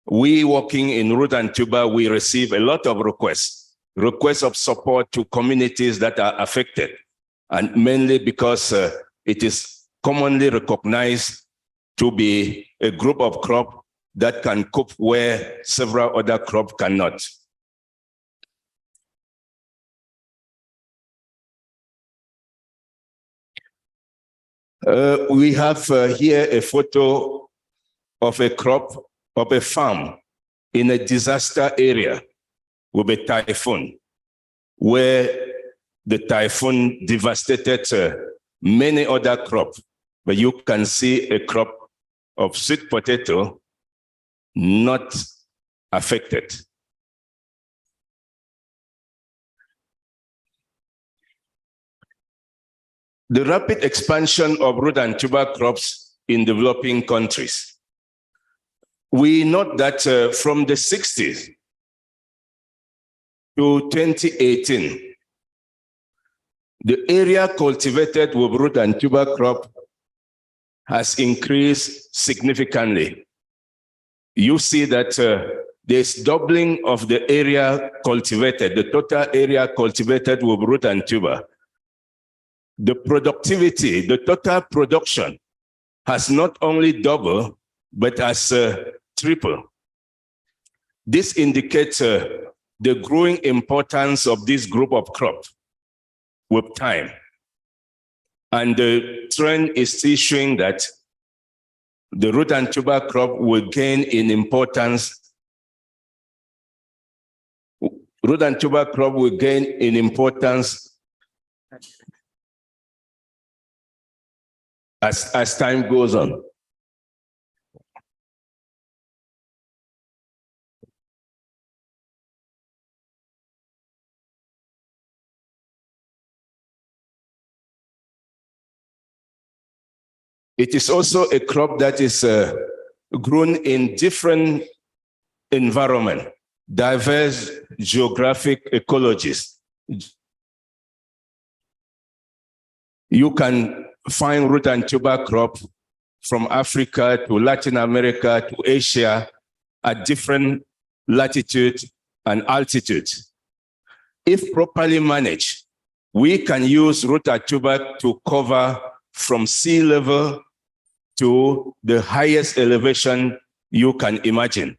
We working in root and tuber, we receive a lot of requests of support to communities that are affected. And mainly because it is commonly recognized to be a group of crop that can cope where several other crops cannot. We have here a photo of a crop, of a farm in a disaster area with a typhoon, where the typhoon devastated many other crops. But you can see a crop of sweet potato not affected. The rapid expansion of root and tuber crops in developing countries. We note that from the 60s to 2018, the area cultivated with root and tuber crop has increased significantly. You see that there's doubling of the area cultivated, the total area cultivated with root and tuber. The productivity, the total production has not only doubled, but has tripled. This indicates the growing importance of this group of crops with time. And the trend is still showing that the root and tuber crop will gain in importance. Root and tuber crop will gain in importance as time goes on. It is also a crop that is grown in different environment, diverse geographic ecologies. You can find root and tuber crop from Africa to Latin America to Asia at different latitude and altitude. If properly managed, we can use root and tuber to cover from sea level to the highest elevation you can imagine.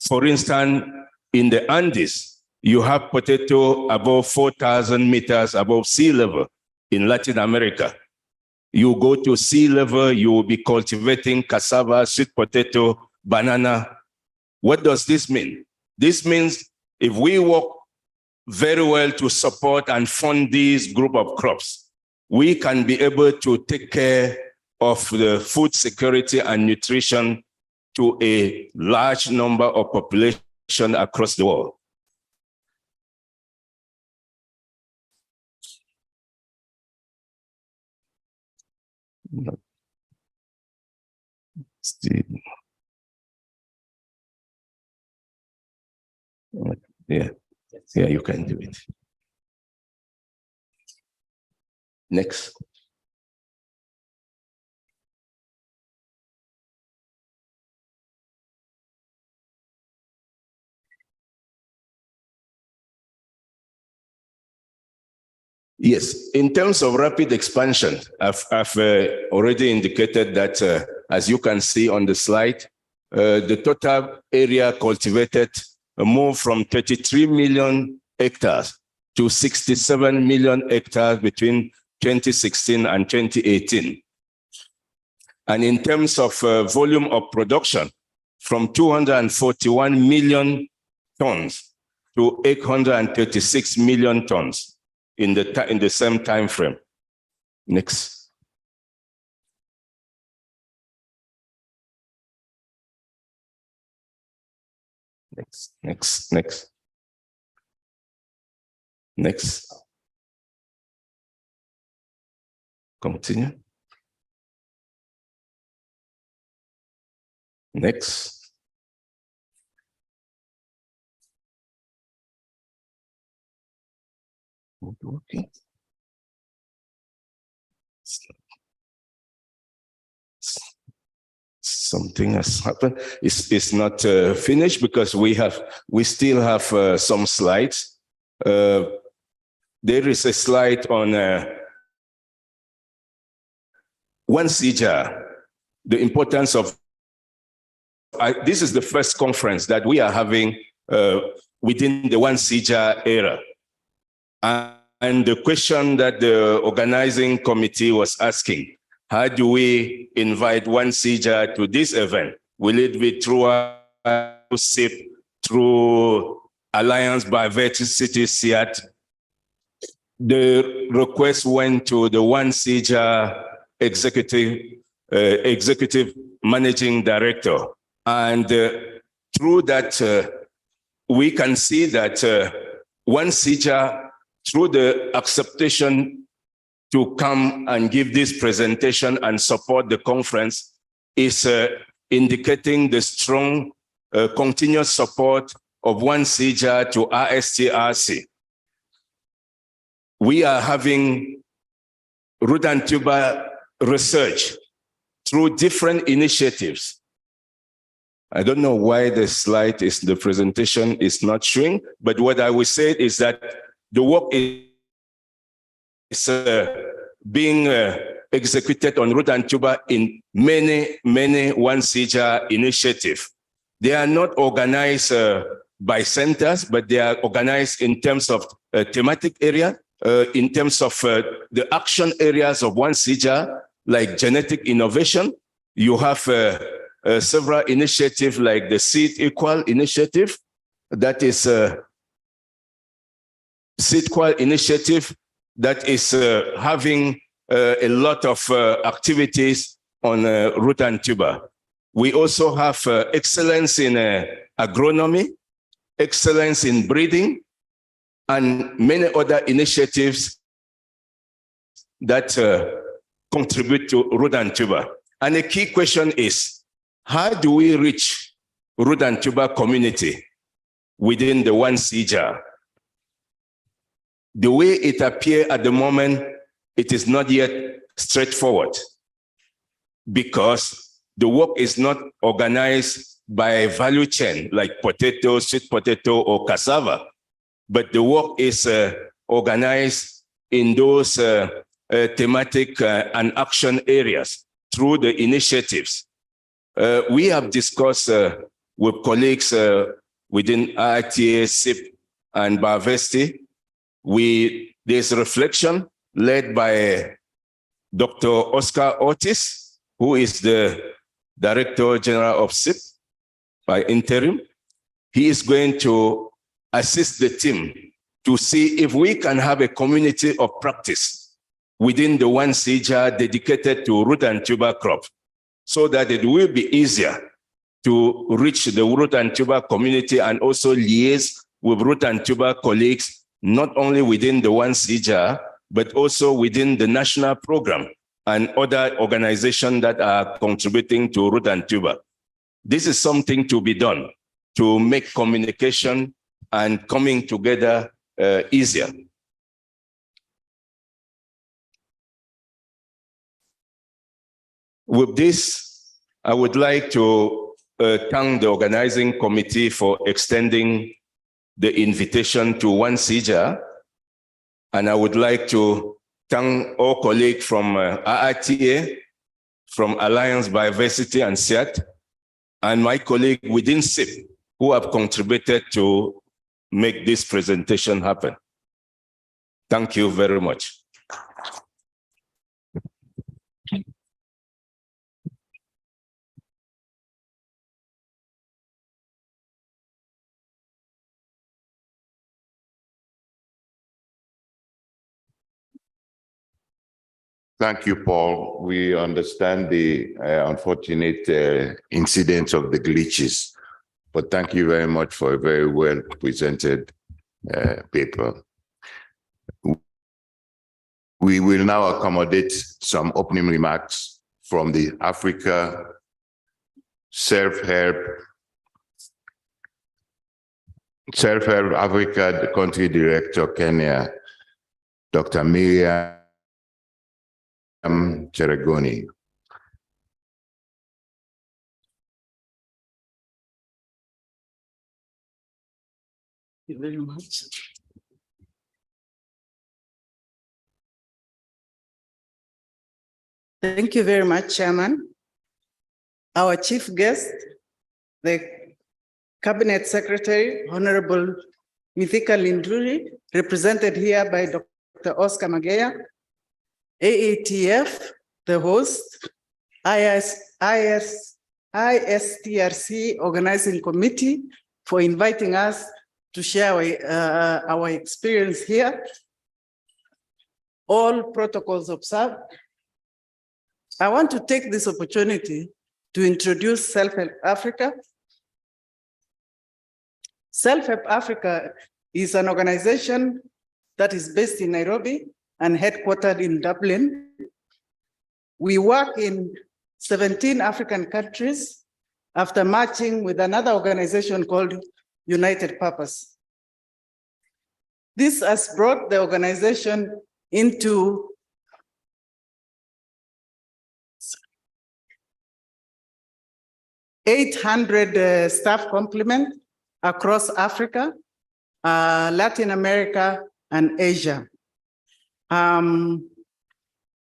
For instance, in the Andes, you have potato above 4,000 meters above sea level in Latin America. You go to sea level, you will be cultivating cassava, sweet potato, banana. What does this mean? This means if we work very well to support and fund this group of crops, we can be able to take care of the food security and nutrition to a large number of population across the world. Yeah, you can do it. Next. Yes, in terms of rapid expansion, I've already indicated that, as you can see on the slide, the total area cultivated moved from 33 million hectares to 67 million hectares between 2016 and 2018. And in terms of volume of production, from 241 million tons to 836 million tons. In the same time frame. Next. Next. Continue. Next. Okay. Something has happened. It's not finished because we still have some slides. There is a slide on one CJA, the importance of. This is the first conference that we are having within the one CJA era. And the question that the organizing committee was asking, how do we invite one CJA to this event? Will it be through SIP, through Alliance Biodiversity SIAT? The request went to the one CJA executive managing director. And through that, we can see that one CJA, through the acceptation to come and give this presentation and support the conference, is indicating the strong continuous support of one CJA to ISTRC. We are having root and tuber research through different initiatives. I don't know why the slide the presentation is not showing, but what I will say is that the work is being executed on root and tuber in many one CJA initiatives. They are not organized by centers, but they are organized in terms of thematic area, in terms of the action areas of one CJA, like genetic innovation. You have several initiatives like the Seed Equal initiative, that is Seed-Qual initiative that is having a lot of activities on root and tuber. We also have excellence in agronomy, excellence in breeding, and many other initiatives that contribute to root and tuber. And the key question is, how do we reach root and tuber community within the 1C jar? The way it appears at the moment, it is not yet straightforward because the work is not organized by a value chain like potato, sweet potato, or cassava, but the work is organized in those thematic and action areas through the initiatives. We have discussed with colleagues within IITA, SIP, and Biodiversity. There's reflection led by Dr. Oscar Ortiz, who is the Director General of SIP by interim. He is going to assist the team to see if we can have a community of practice within the 1C jar dedicated to root and tuber crop, so that it will be easier to reach the root and tuber community and also liaise with root and tuber colleagues, not only within the 1C jar, but also within the national program and other organizations that are contributing to root and tuber. This is something to be done to make communication and coming together easier. With this, I would like to thank the organizing committee for extending the invitation to 1C jar. And I would like to thank all colleagues from IITA, from Alliance Biodiversity and SIAT, and my colleague within SIP, who have contributed to make this presentation happen. Thank you very much. Thank you, Paul. We understand the unfortunate incidents of the glitches, but thank you very much for a very well presented paper. We will now accommodate some opening remarks from the Africa Self-Help Africa, the country director, Kenya, Dr. Miriam Cheregoni. Thank you very much. Thank you very much, Chairman. Our chief guest, the Cabinet Secretary, Honorable Mithika Linturi, represented here by Dr. Oscar Mageya, AATF, the host, ISTRC Organizing Committee for inviting us to share our experience here. All protocols observed. I want to take this opportunity to introduce Self-Help Africa. Self-Help Africa is an organization that is based in Nairobi and headquartered in Dublin. We work in 17 African countries after matching with another organization called United Purpose. This has brought the organization into 800 staff complement across Africa, Latin America, and Asia.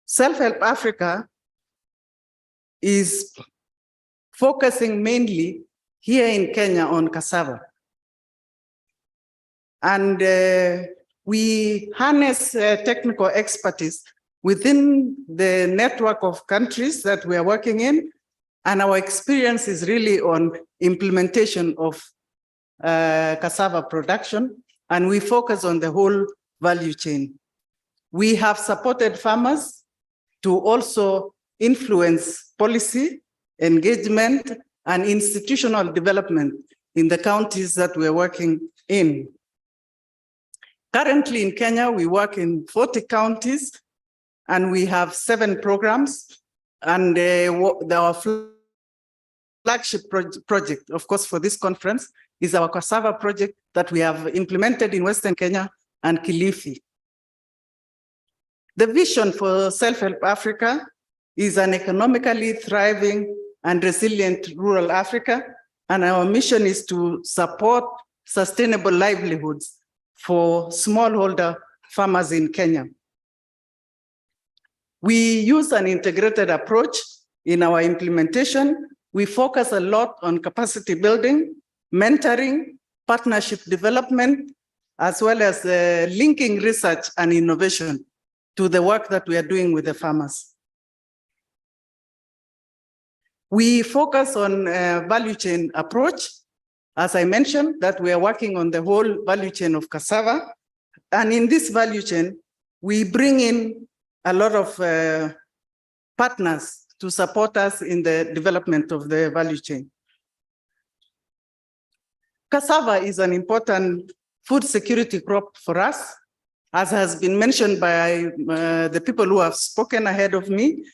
Self-Help Africa is focusing mainly here in Kenya on cassava. And we harness technical expertise within the network of countries that we are working in. And our experience is really on implementation of cassava production. And we focus on the whole value chain. We have supported farmers to also influence policy, engagement, and institutional development in the counties that we're working in. Currently in Kenya, we work in 40 counties and we have 7 programs. And our flagship project, of course, for this conference is our cassava project that we have implemented in Western Kenya and Kilifi. The vision for Self-Help Africa is an economically thriving and resilient rural Africa, and our mission is to support sustainable livelihoods for smallholder farmers in Kenya. We use an integrated approach in our implementation. We focus a lot on capacity building, mentoring, partnership development, as well as linking research and innovation to the work that we are doing with the farmers. We focus on value chain approach. As I mentioned, that we are working on the whole value chain of cassava. And in this value chain, we bring in a lot of partners to support us in the development of the value chain. Cassava is an important food security crop for us, as has been mentioned by the people who have spoken ahead of me.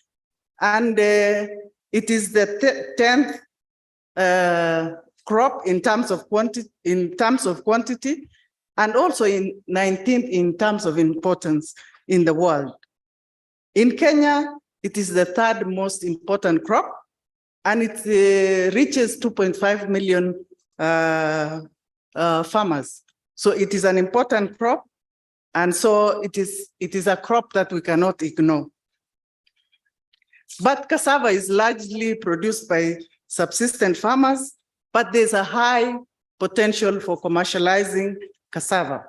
And it is the 10th crop in terms of quantity, and also in 19th in terms of importance in the world. In Kenya, it is the 3rd most important crop, and it reaches 2.5 million farmers. So it is an important crop, and so it is a crop that we cannot ignore. But cassava is largely produced by subsistence farmers, but there's a high potential for commercializing cassava.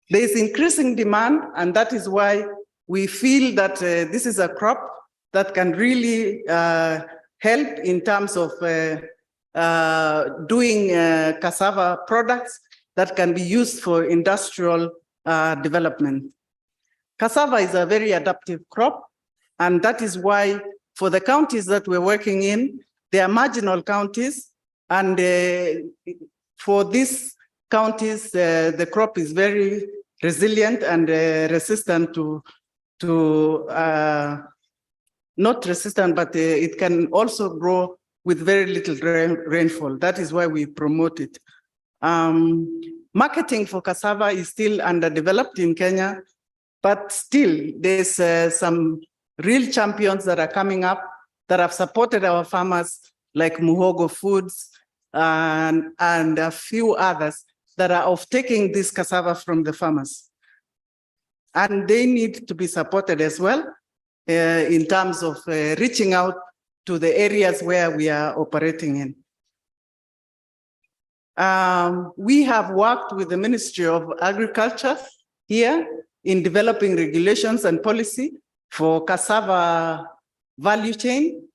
There is increasing demand, and that is why we feel that this is a crop that can really help in terms of doing cassava products that can be used for industrial development. Cassava is a very adaptive crop, and that is why for the counties that we're working in, they are marginal counties, and for these counties, the crop is very resilient and resistant not resistant, but it can also grow with very little rainfall. That is why we promote it. Marketing for cassava is still underdeveloped in Kenya, but still there's some real champions that are coming up that have supported our farmers, like Muhogo Foods and a few others that are off-taking this cassava from the farmers. And they need to be supported as well in terms of reaching out to the areas where we are operating in. We have worked with the Ministry of Agriculture here in developing regulations and policy for cassava value chain,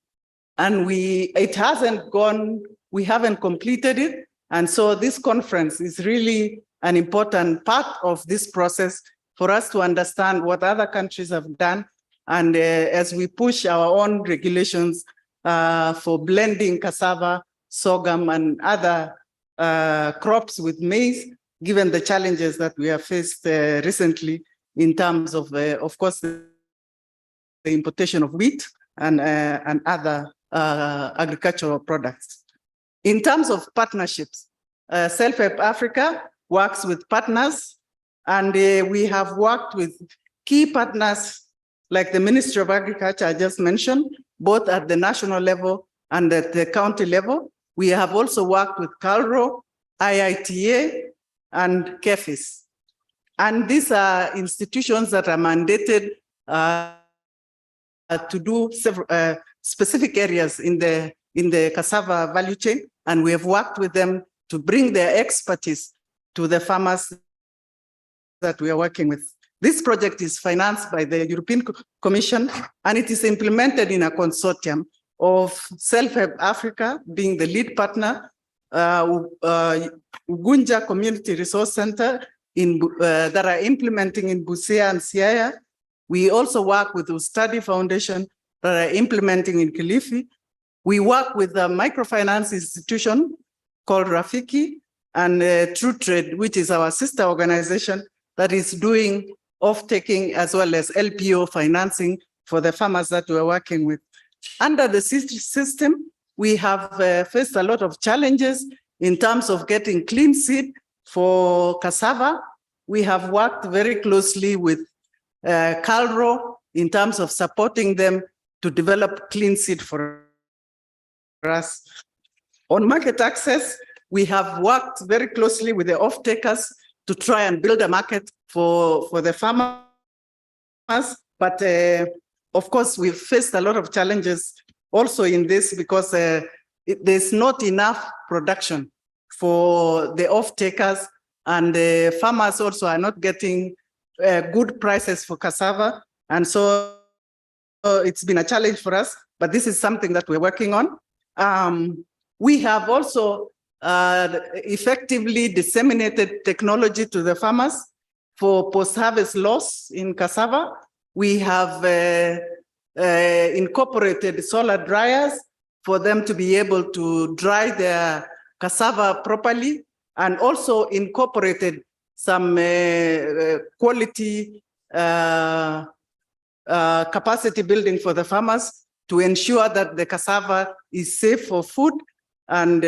and it hasn't gone, we haven't completed it, and so this conference is really an important part of this process for us to understand what other countries have done, and as we push our own regulations for blending cassava, sorghum, and other crops with maize, given the challenges that we have faced recently in terms of course, the importation of wheat and other agricultural products. In terms of partnerships, Self-Help Africa works with partners, and we have worked with key partners like the Ministry of Agriculture I just mentioned, both at the national level and at the county level. We have also worked with CALRO, IITA, and KEFIS. And these are institutions that are mandated to do several specific areas in the cassava value chain, and we have worked with them to bring their expertise to the farmers that we are working with. This project is financed by the European Commission, and it is implemented in a consortium of Self-Help Africa being the lead partner, Ugunja Community Resource Center that are implementing in Busia and Siaya. We also work with the Study Foundation that are implementing in Kilifi. We work with a microfinance institution called Rafiki and True Trade, which is our sister organization that is doing off-taking as well as LPO financing for the farmers that we're working with. Under the system, we have faced a lot of challenges in terms of getting clean seed for cassava. We have worked very closely with Calro in terms of supporting them to develop clean seed for us. On market access, we have worked very closely with the off-takers to try and build a market for the farmers. But of course, we've faced a lot of challenges also in this because there's not enough production for the off-takers, and the farmers also are not getting good prices for cassava. And so it's been a challenge for us, but this is something that we're working on. We have also effectively disseminated technology to the farmers for post-harvest loss in cassava. We have incorporated solar dryers for them to be able to dry their cassava properly, and also incorporated some quality capacity building for the farmers to ensure that the cassava is safe for food, and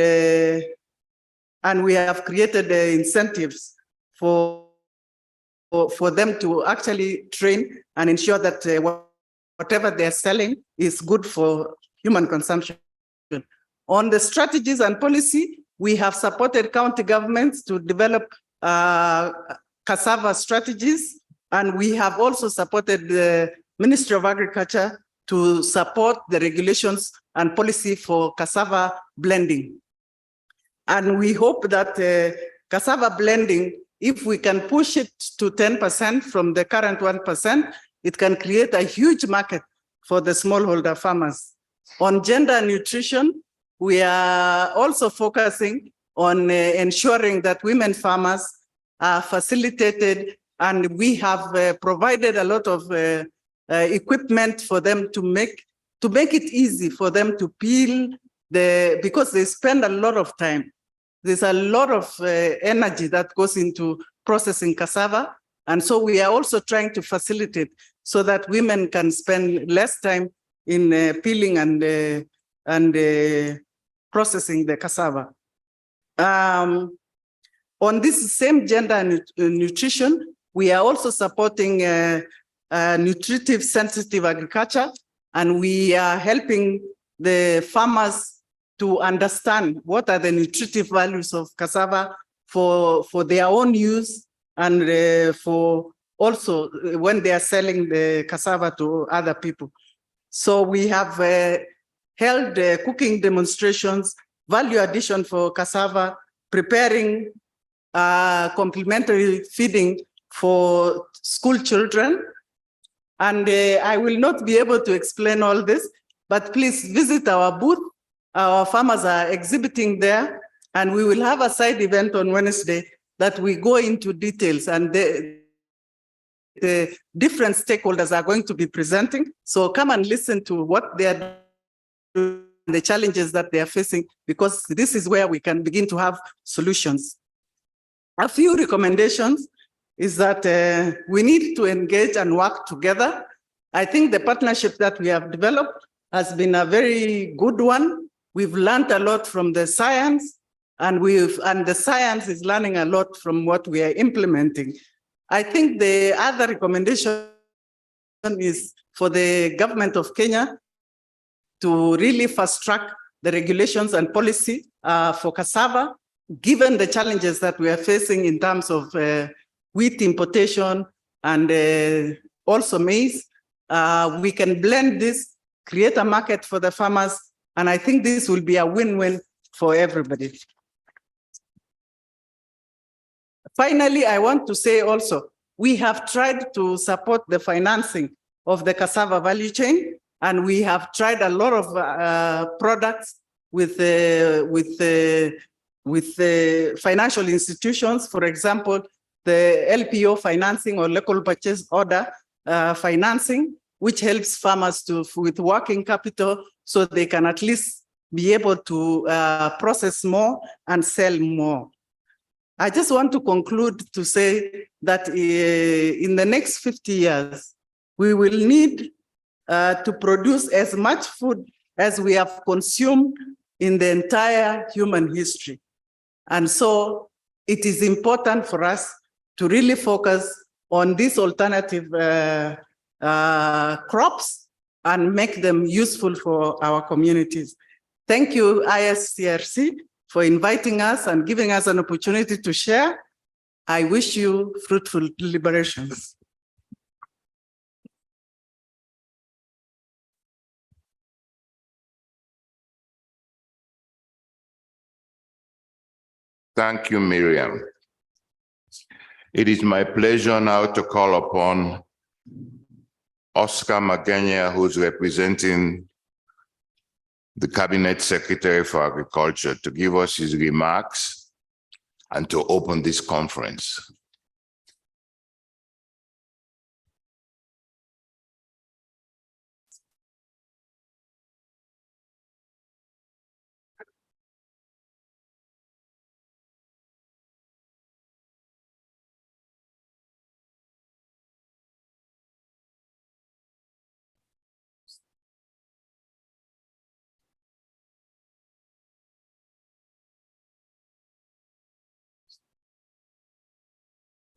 we have created incentives for them to actually train and ensure that whatever they're selling is good for human consumption. On the strategies and policy, we have supported county governments to develop cassava strategies, and we have also supported the Ministry of Agriculture to support the regulations and policy for cassava blending. And we hope that cassava blending, if we can push it to 10% from the current 1%, it can create a huge market for the smallholder farmers. On gender and nutrition, we are also focusing on ensuring that women farmers are facilitated, and we have provided a lot of equipment for them to make it easy for them to peel because they spend a lot of time. There's a lot of energy that goes into processing cassava. And so we are also trying to facilitate so that women can spend less time in peeling and processing the cassava. On this same gender and nutrition, we are also supporting nutritive sensitive agriculture, and we are helping the farmers to understand what are the nutritive values of cassava for their own use, and for also when they are selling the cassava to other people. So we have held cooking demonstrations, value addition for cassava, preparing complementary feeding for school children. And I will not be able to explain all this, but please visit our booth. Our farmers are exhibiting there, and we will have a side event on Wednesday that we go into details, and the different stakeholders are going to be presenting. So come and listen to what they are doing, the challenges that they are facing, because this is where we can begin to have solutions. A few recommendations is that we need to engage and work together. I think the partnership that we have developed has been a very good one. We've learned a lot from the science, and the science is learning a lot from what we are implementing. I think the other recommendation is for the government of Kenya to really fast track the regulations and policy for cassava, given the challenges that we are facing in terms of wheat importation and also maize. We can blend this, create a market for the farmers, and I think this will be a win-win for everybody. Finally, I want to say also, we have tried to support the financing of the cassava value chain, and we have tried a lot of products with financial institutions. For example, the LPO financing, or local purchase order financing, which helps farmers with working capital so they can at least be able to process more and sell more. I just want to conclude to say that in the next 50 years, we will need to produce as much food as we have consumed in the entire human history. And so it is important for us to really focus on these alternative crops and make them useful for our communities. Thank you, ISTRC, for inviting us and giving us an opportunity to share. I wish you fruitful deliberations. Thank you, Miriam. It is my pleasure now to call upon Oscar Magenia, who's representing the Cabinet Secretary for Agriculture, to give us his remarks and to open this conference.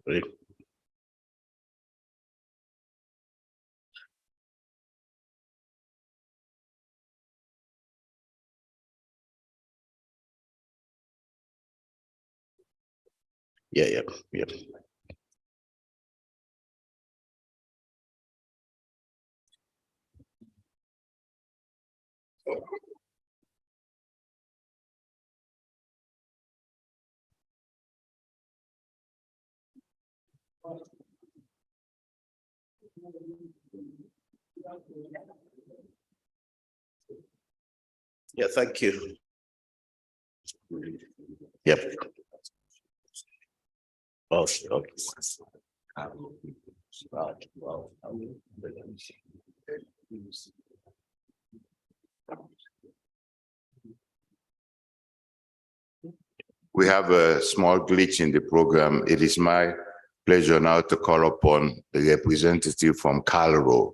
Great. Yeah. Yeah, thank you. Yep. Oh, okay. We have a small glitch in the program. It is my pleasure now to call upon the representative from Calro.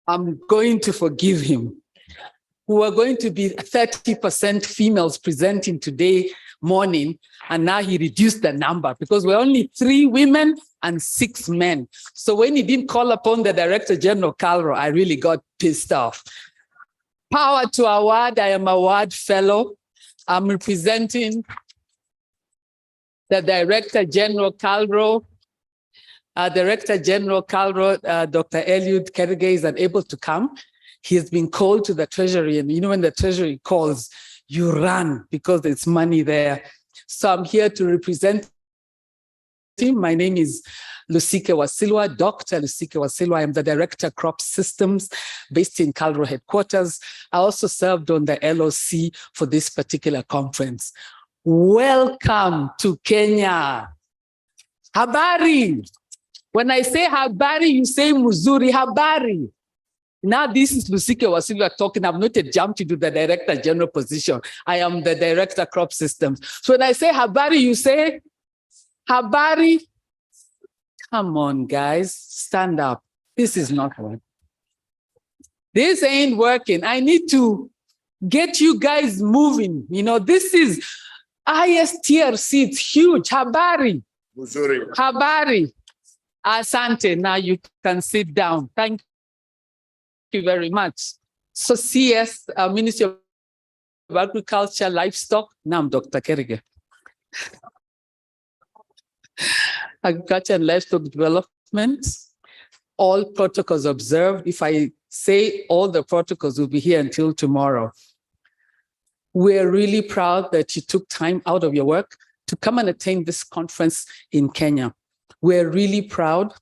I'm going to forgive him. We were going to be 30% females presenting today morning, and now he reduced the number because we're only 3 women and 6 men. So when he didn't call upon the Director General Calro, I really got pissed off. Power to our ward. I am a ward fellow. I'm representing the Director General Calro. Director General Calro, Dr. Eliud Kerge, is unable to come. He has been called to the Treasury, and you know when the Treasury calls, you run because there's money there. So I'm here to represent him. My name is Lusike Wasilwa, Dr. Lusike Wasilwa. I am the Director of Crop Systems based in Calro headquarters. I also served on the LOC for this particular conference. Welcome to Kenya. Habari. When I say habari, you say muzuri, habari. Now this is Lusike Wasilwa talking. I've not yet jumped into the Director General position. I am the Director Crop Systems. So when I say habari, you say habari. Come on, guys, stand up. This is not working. This ain't working. I need to get you guys moving. You know, this is ISTRC. It's huge. Habari. Muzuri. Habari. Asante. Now you can sit down. Thank you very much. So CS, Ministry of Agriculture, Livestock. Now I'm Dr. Kerge. Agriculture and Livestock Development. All protocols observed. If I say all the protocols will be here until tomorrow. We're really proud that you took time out of your work to come and attend this conference in Kenya. We're really proud.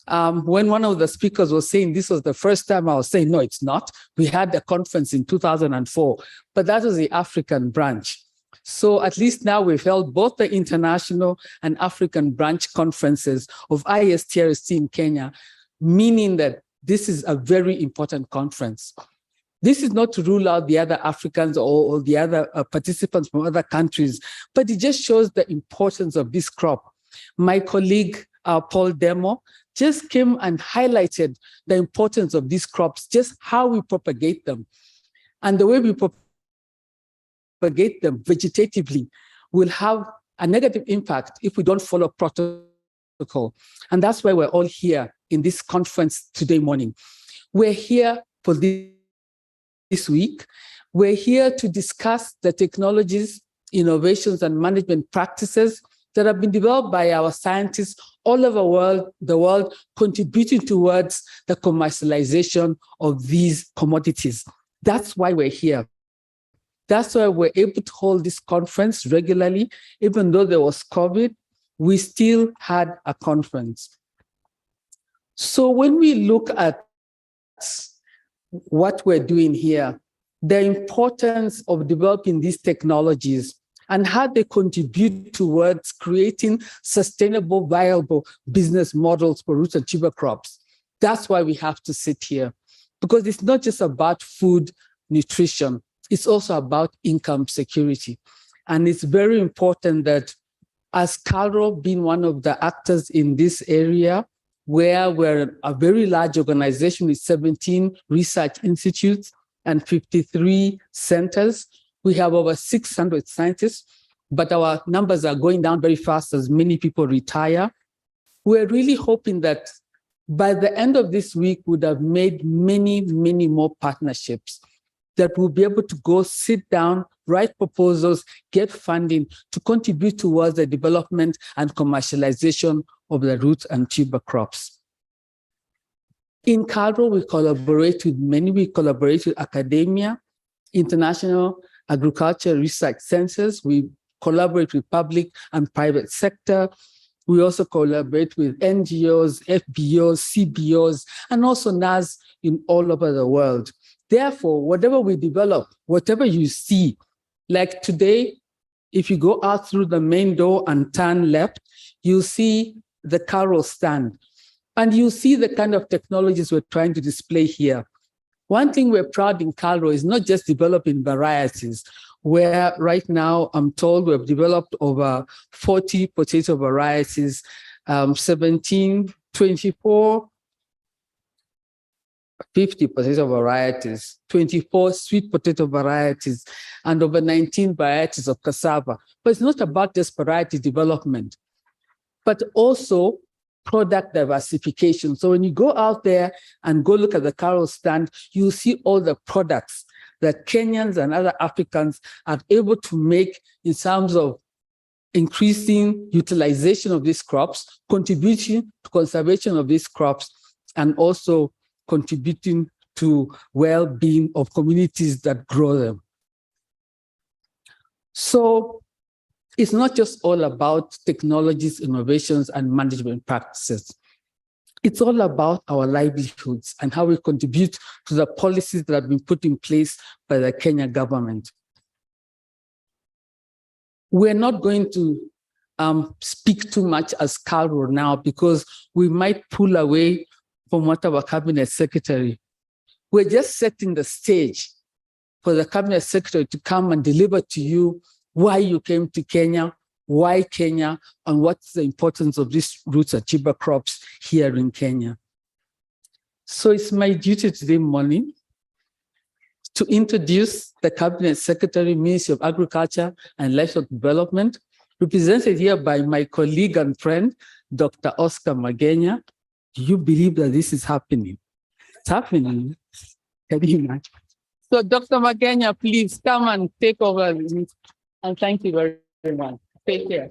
When one of the speakers was saying this was the first time, I was saying, no, it's not. We had the conference in 2004, but that was the African branch. So at least now we've held both the international and African branch conferences of ISTRC in Kenya, meaning that this is a very important conference. This is not to rule out the other Africans or the other participants from other countries, but it just shows the importance of this crop. My colleague, Paul Demo, just came and highlighted the importance of these crops, just how we propagate them. And the way we propagate them vegetatively will have a negative impact if we don't follow protocol. And that's why we're all here in this conference today morning. We're here for this week. We're here to discuss the technologies, innovations, and management practices that have been developed by our scientists all over the world, contributing towards the commercialization of these commodities. That's why we're here. That's why we're able to hold this conference regularly. Even though there was COVID, we still had a conference. So when we look at what we're doing here, the importance of developing these technologies and how they contribute towards creating sustainable, viable business models for root and tuber crops. That's why we have to sit here, because it's not just about food nutrition, it's also about income security. And it's very important that as CALRO being one of the actors in this area, where we're a very large organization with 17 research institutes and 53 centers, we have over 600 scientists, but our numbers are going down very fast as many people retire. We're really hoping that by the end of this week, we would have made many, many more partnerships that we'll be able to go sit down, write proposals, get funding to contribute towards the development and commercialization of the root and tuber crops. In CALRO, we collaborate with many. We collaborate with academia, international agriculture research centers. We collaborate with public and private sector. We also collaborate with NGOs, FBOs, CBOs, and also NAS in all over the world. Therefore, whatever we develop, whatever you see, like today, if you go out through the main door and turn left, you'll see the CALRO stand. And you see the kind of technologies we're trying to display here. One thing we're proud in CALRO is not just developing varieties, where right now I'm told we've developed over 40 potato varieties, 17, 24, 50 potato varieties, 24 sweet potato varieties, and over 19 varieties of cassava. But it's not about just variety development, but also product diversification. So when you go out there and go look at the CALRO stand, you'll see all the products that Kenyans and other Africans are able to make in terms of increasing utilization of these crops, contributing to conservation of these crops, and also contributing to well-being of communities that grow them. So it's not just all about technologies, innovations, and management practices. It's all about our livelihoods and how we contribute to the policies that have been put in place by the Kenya government. We're not going to speak too much as CALRO now because we might pull away from what our cabinet secretary. We're just setting the stage for the cabinet secretary to come and deliver to you why you came to Kenya, why Kenya, and what's the importance of these roots and tuber crops here in Kenya. So it's my duty today morning to introduce the Cabinet Secretary, Ministry of Agriculture and Livestock Development, represented here by my colleague and friend, Dr. Oscar Magenya. Do you believe that this is happening? It's happening. Can you imagine? So Dr. Magenya, please come and take over. And thank you very much. Take care.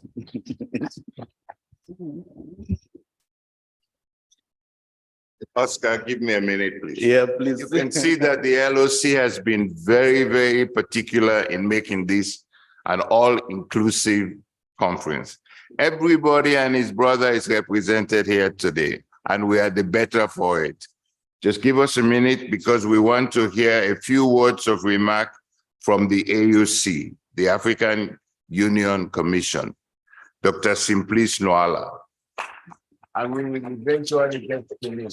Oscar, give me a minute, please. Yeah, please. You can see that the LOC has been very, very particular in making this an all-inclusive conference. Everybody and his brother is represented here today, and we are the better for it. Just give us a minute because we want to hear a few words of remark from the AUC, the African Union Commission, Dr. Simplice Noala. And we will eventually get to him.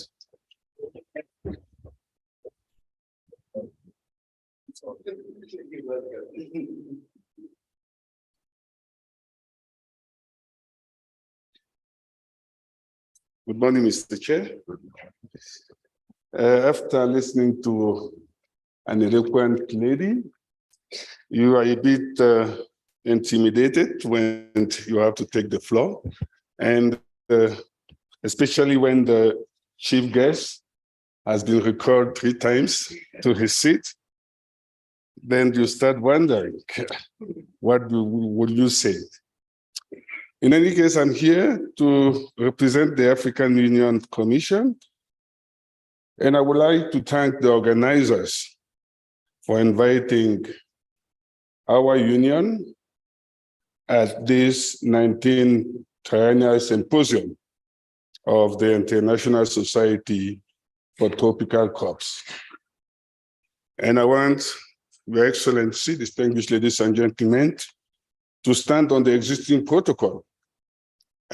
Good morning, Mr. Chair. After listening to an eloquent lady, you are a bit intimidated when you have to take the floor, and especially when the chief guest has been recalled 3 times to his seat, then you start wondering, what would you say? In any case, I'm here to represent the African Union Commission, and I would like to thank the organizers for inviting our union at this 19th Triennial Symposium of the International Society for Tropical Crops. And I want Your Excellency, distinguished ladies and gentlemen, to stand on the existing protocol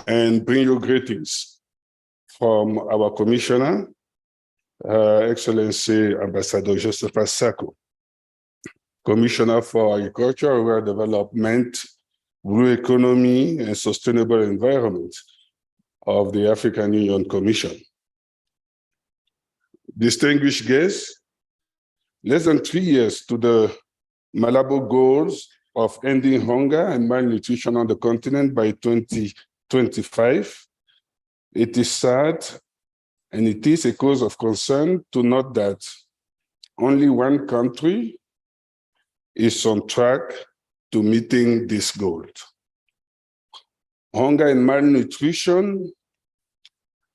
and bring you greetings from our Commissioner, Excellency Ambassador Joseph Asako, Commissioner for Agriculture, Rural Development, Blue Economy, and Sustainable Environment of the African Union Commission. Distinguished guests, less than 3 years to the Malabo goals of ending hunger and malnutrition on the continent by 2025, it is sad and it is a cause of concern to note that only one country is on track to meeting this goal. Hunger and malnutrition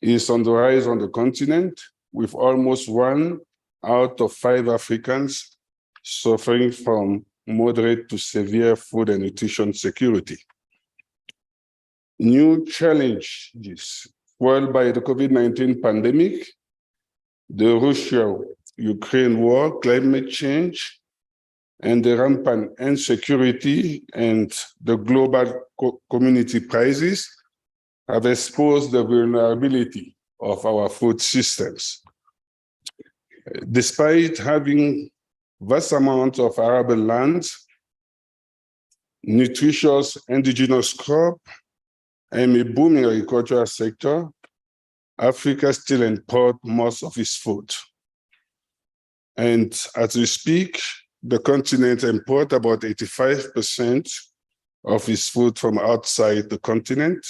is on the rise on the continent, with almost 1 out of 5 Africans suffering from moderate to severe food and nutrition security. New challenges fueled by the COVID-19 pandemic, the Russia-Ukraine war, climate change, and the rampant insecurity and the global community crisis have exposed the vulnerability of our food systems. Despite having vast amounts of arable land, nutritious indigenous crop, and a booming agricultural sector, Africa still imports most of its food. And as we speak, the continent imports about 85% of its food from outside the continent,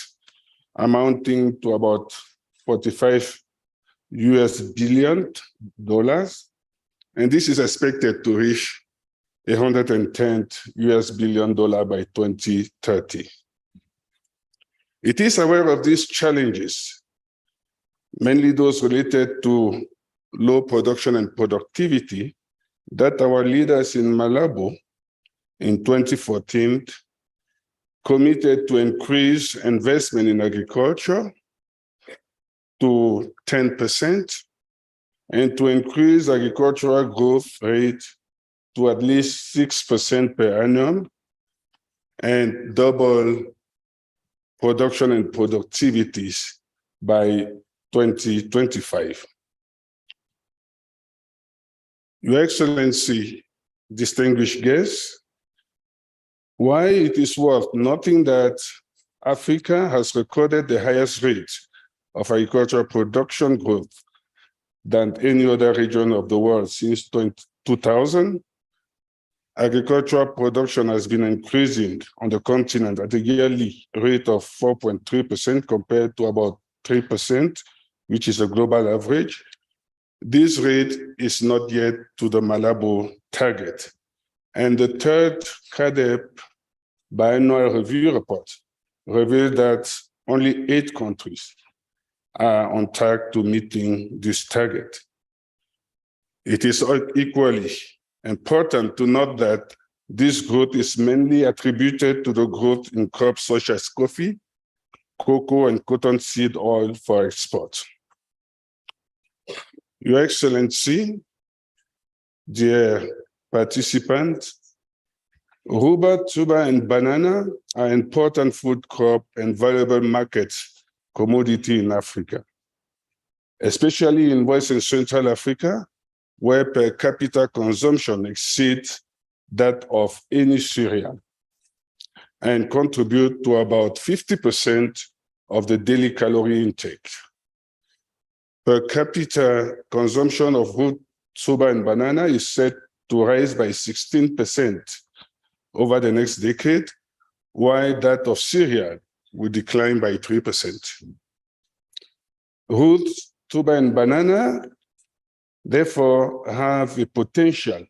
amounting to about $45 billion. And this is expected to reach $110 billion by 2030. It is aware of these challenges, mainly those related to low production and productivity, that our leaders in Malabo in 2014 committed to increase investment in agriculture to 10% and to increase agricultural growth rate to at least 6% per annum and double production and productivities by 2025. Your Excellency, distinguished guests, why it is worth noting that Africa has recorded the highest rate of agricultural production growth than any other region of the world since 2000. Agricultural production has been increasing on the continent at a yearly rate of 4.3% compared to about 3%, which is a global average. This rate is not yet to the Malabo target. And the third CADEP biannual review report revealed that only 8 countries are on track to meeting this target. It is equally important to note that this growth is mainly attributed to the growth in crops such as coffee, cocoa, and cottonseed oil for export. Your Excellency, dear participants, Rhubarb, tuber, and banana are important food crop and valuable market commodity in Africa, especially in West and Central Africa, where per capita consumption exceeds that of any cereal and contribute to about 50% of the daily calorie intake. Per capita consumption of root, tuber, and banana is set to rise by 16% over the next decade, while that of cereal will decline by 3%. Root, tuber, and banana therefore have a potential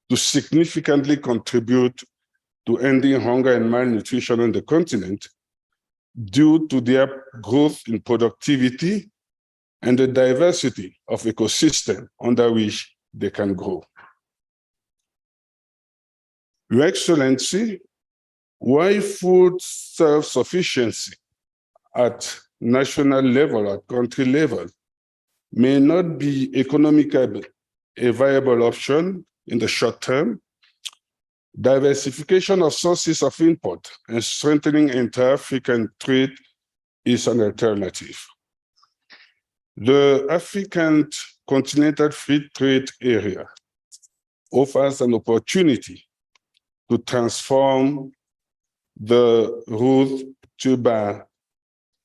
to significantly contribute to ending hunger and malnutrition on the continent due to their growth in productivity and the diversity of ecosystem under which they can grow. Your Excellency, while food self-sufficiency at national level, at country level, may not be economically a viable option in the short term, diversification of sources of import and strengthening inter-African trade is an alternative. The African Continental Free Trade Area offers an opportunity to transform the root, tuber,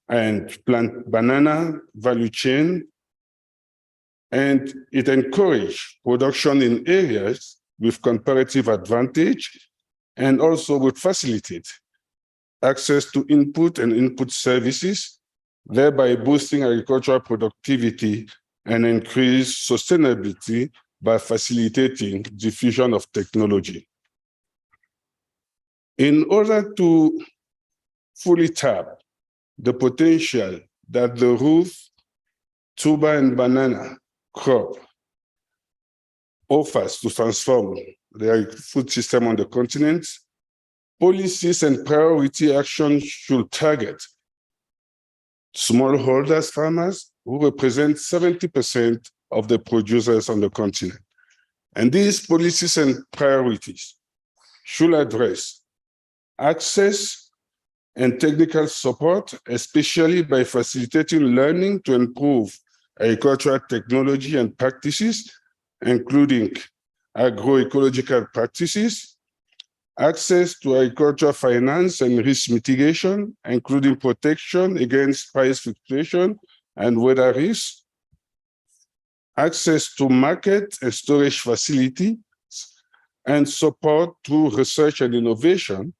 and plant banana value chain, and it encourages production in areas with comparative advantage and also would facilitate access to input and input services, thereby boosting agricultural productivity and increase sustainability by facilitating diffusion of technology. In order to fully tap the potential that the root, tuber, and banana crop offers to transform the food system on the continent, policies and priority actions should target smallholders farmers who represent 70% of the producers on the continent. And these policies and priorities should address access and technical support, especially by facilitating learning to improve agricultural technology and practices, including agroecological practices, access to agricultural finance and risk mitigation, including protection against price fluctuation and weather risks, access to market and storage facilities, and support through research and innovation,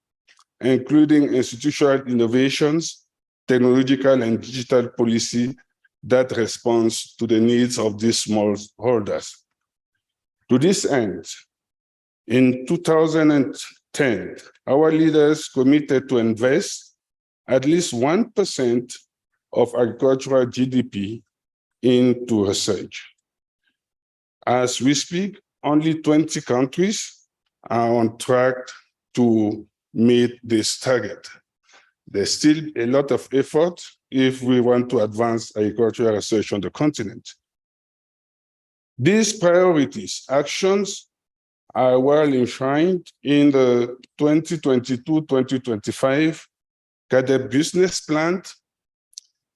including institutional innovations, technological and digital policy that responds to the needs of these smallholders. To this end, in 2010, our leaders committed to invest at least 1% of agricultural GDP into research. As we speak, only 20 countries are on track to meet this target. There's still a lot of effort if we want to advance agricultural research on the continent. These priorities, actions, are well enshrined in the 2022-2025 CAADP business plan,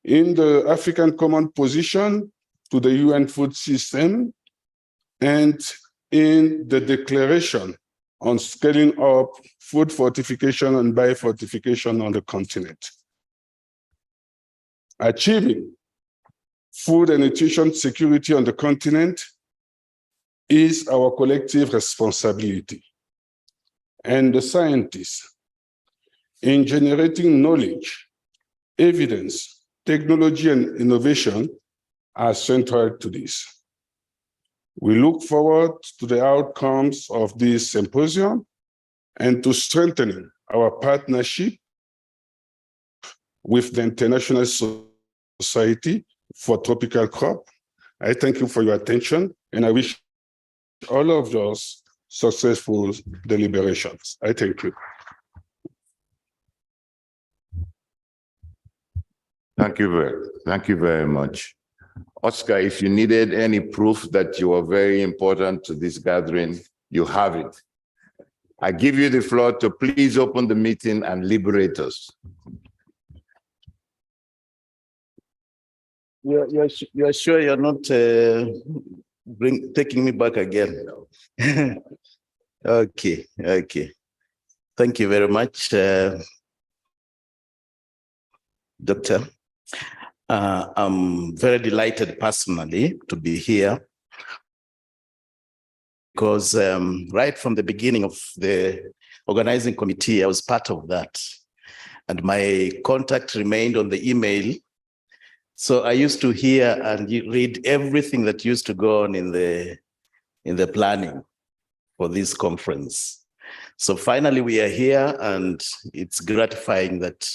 in the African Common Position to the UN Food System, and in the Declaration on Scaling Up Food Fortification and Biofortification on the continent. Achieving food and nutrition security on the continent is our collective responsibility. And the scientists, in generating knowledge, evidence, technology, and innovation, are central to this. We look forward to the outcomes of this symposium and to strengthening our partnership with the International Society for Tropical Crop. I thank you for your attention, and I wish all of us successful deliberations. I thank you. Thank you very much. Oscar, if you needed any proof that you were very important to this gathering, you have it. I give you the floor to please open the meeting and liberate us. You're sure you're not taking me back again? Okay. Thank you very much, Doctor. I'm very delighted personally to be here because right from the beginning of the organizing committee, I was part of that. And my contact remained on the email. So I used to hear and read everything that used to go on in the planning for this conference. So finally we are here, and it's gratifying that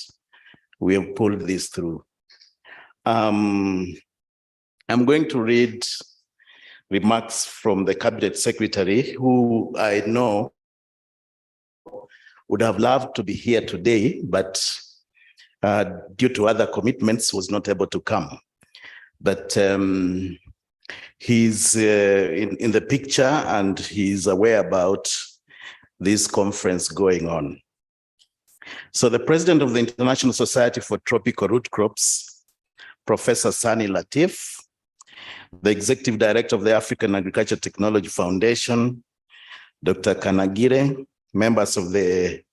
we have pulled this through. I'm going to read remarks from the Cabinet Secretary, who I know would have loved to be here today, but due to other commitments was not able to come. But he's in the picture, and he's aware about this conference going on. So the president of the International Society for Tropical Root Crops, Professor Sani Latif, the executive director of the African Agriculture Technology Foundation, Dr. Kanagire, members of the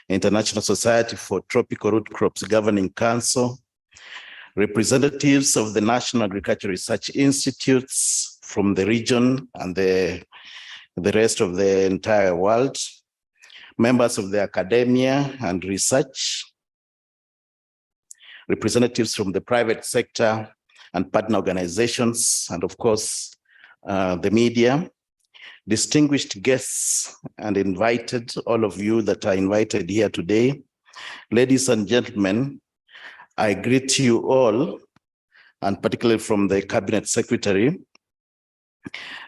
International Society for Tropical Root Crops Governing Council, representatives of the National Agriculture Research Institutes from the region and the rest of the entire world, members of the academia and research, representatives from the private sector and partner organizations, and of course, the media, distinguished guests and invited, all of you that are invited here today. Ladies and gentlemen, I greet you all, and particularly from the Cabinet Secretary.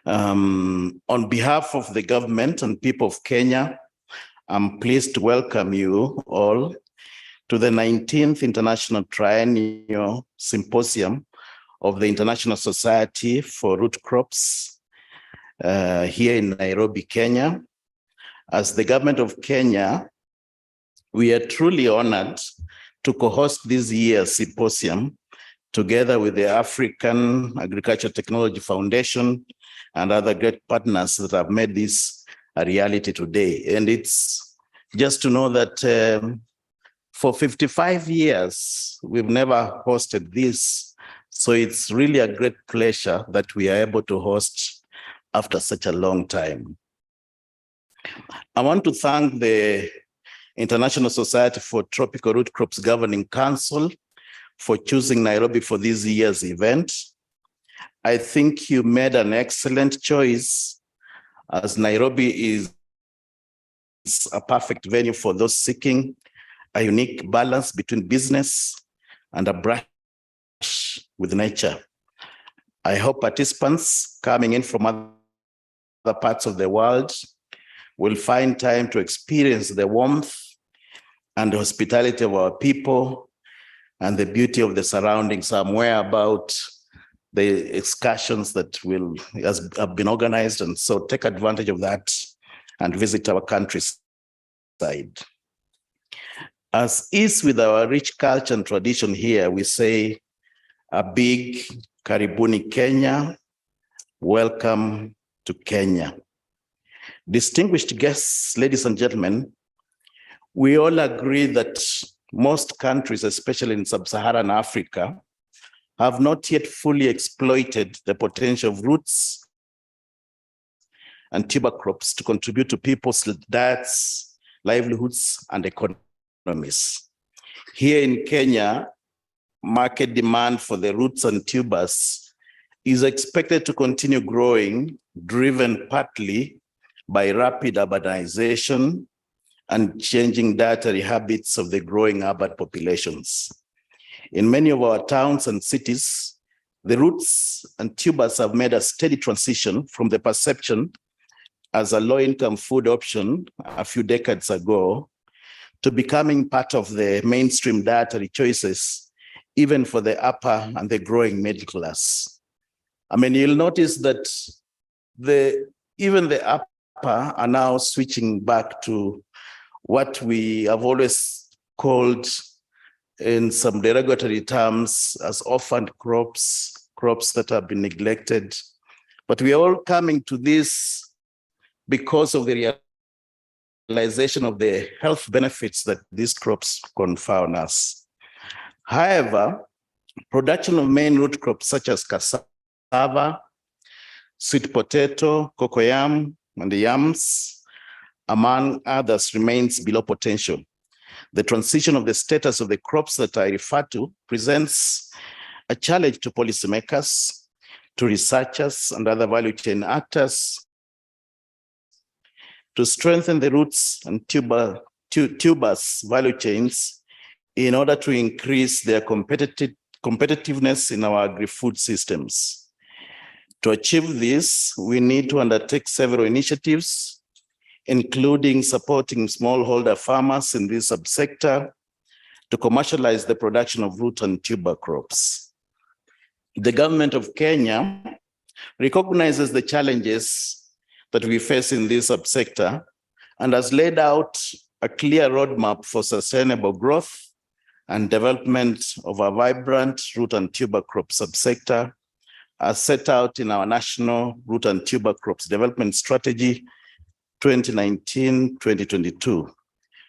On behalf of the government and people of Kenya, I'm pleased to welcome you all to the 19th International Triennial Symposium of the International Society for Root Crops here in Nairobi, Kenya. As the government of Kenya, we are truly honored to co-host this year's symposium together with the African Agriculture Technology Foundation and other great partners that have made this a reality today. And it's just to know that for 55 years, we've never hosted this. So it's really a great pleasure that we are able to host after such a long time. I want to thank the International Society for Tropical Root Crops Governing Council for choosing Nairobi for this year's event. I think you made an excellent choice, as Nairobi is a perfect venue for those seeking a unique balance between business and a brush with nature. I hope participants coming in from other parts of the world will find time to experience the warmth and the hospitality of our people and the beauty of the surroundings. I'm aware about the excursions that have been organized, and so take advantage of that and visit our countryside. As is with our rich culture and tradition here, we say a big Karibuni Kenya, welcome to Kenya. Distinguished guests, ladies and gentlemen, we all agree that most countries, especially in sub-Saharan Africa, have not yet fully exploited the potential of roots and tuber crops to contribute to people's diets, livelihoods, and economies. Here in Kenya, market demand for the roots and tubers is expected to continue growing, driven partly by rapid urbanization and changing dietary habits of the growing urban populations. In many of our towns and cities, the roots and tubers have made a steady transition from the perception as a low-income food option a few decades ago to becoming part of the mainstream dietary choices, even for the upper and the growing middle class. I mean, you'll notice that even the upper are now switching back to what we have always called in some derogatory terms as orphaned crops, crops that have been neglected. But we are all coming to this because of the realization of the health benefits that these crops confer on us. However, production of main root crops such as cassava, sweet potato, cocoyam, and yams, among others, remains below potential. The transition of the status of the crops that I refer to presents a challenge to policymakers, to researchers, and other value chain actors to strengthen the roots and tubers value chains in order to increase their competitiveness in our agri-food systems. To achieve this, we need to undertake several initiatives, including supporting smallholder farmers in this subsector to commercialize the production of root and tuber crops. The government of Kenya recognizes the challenges that we face in this subsector and has laid out a clear roadmap for sustainable growth and development of a vibrant root and tuber crop subsector as set out in our National Root and Tuber Crops Development Strategy 2019-2022.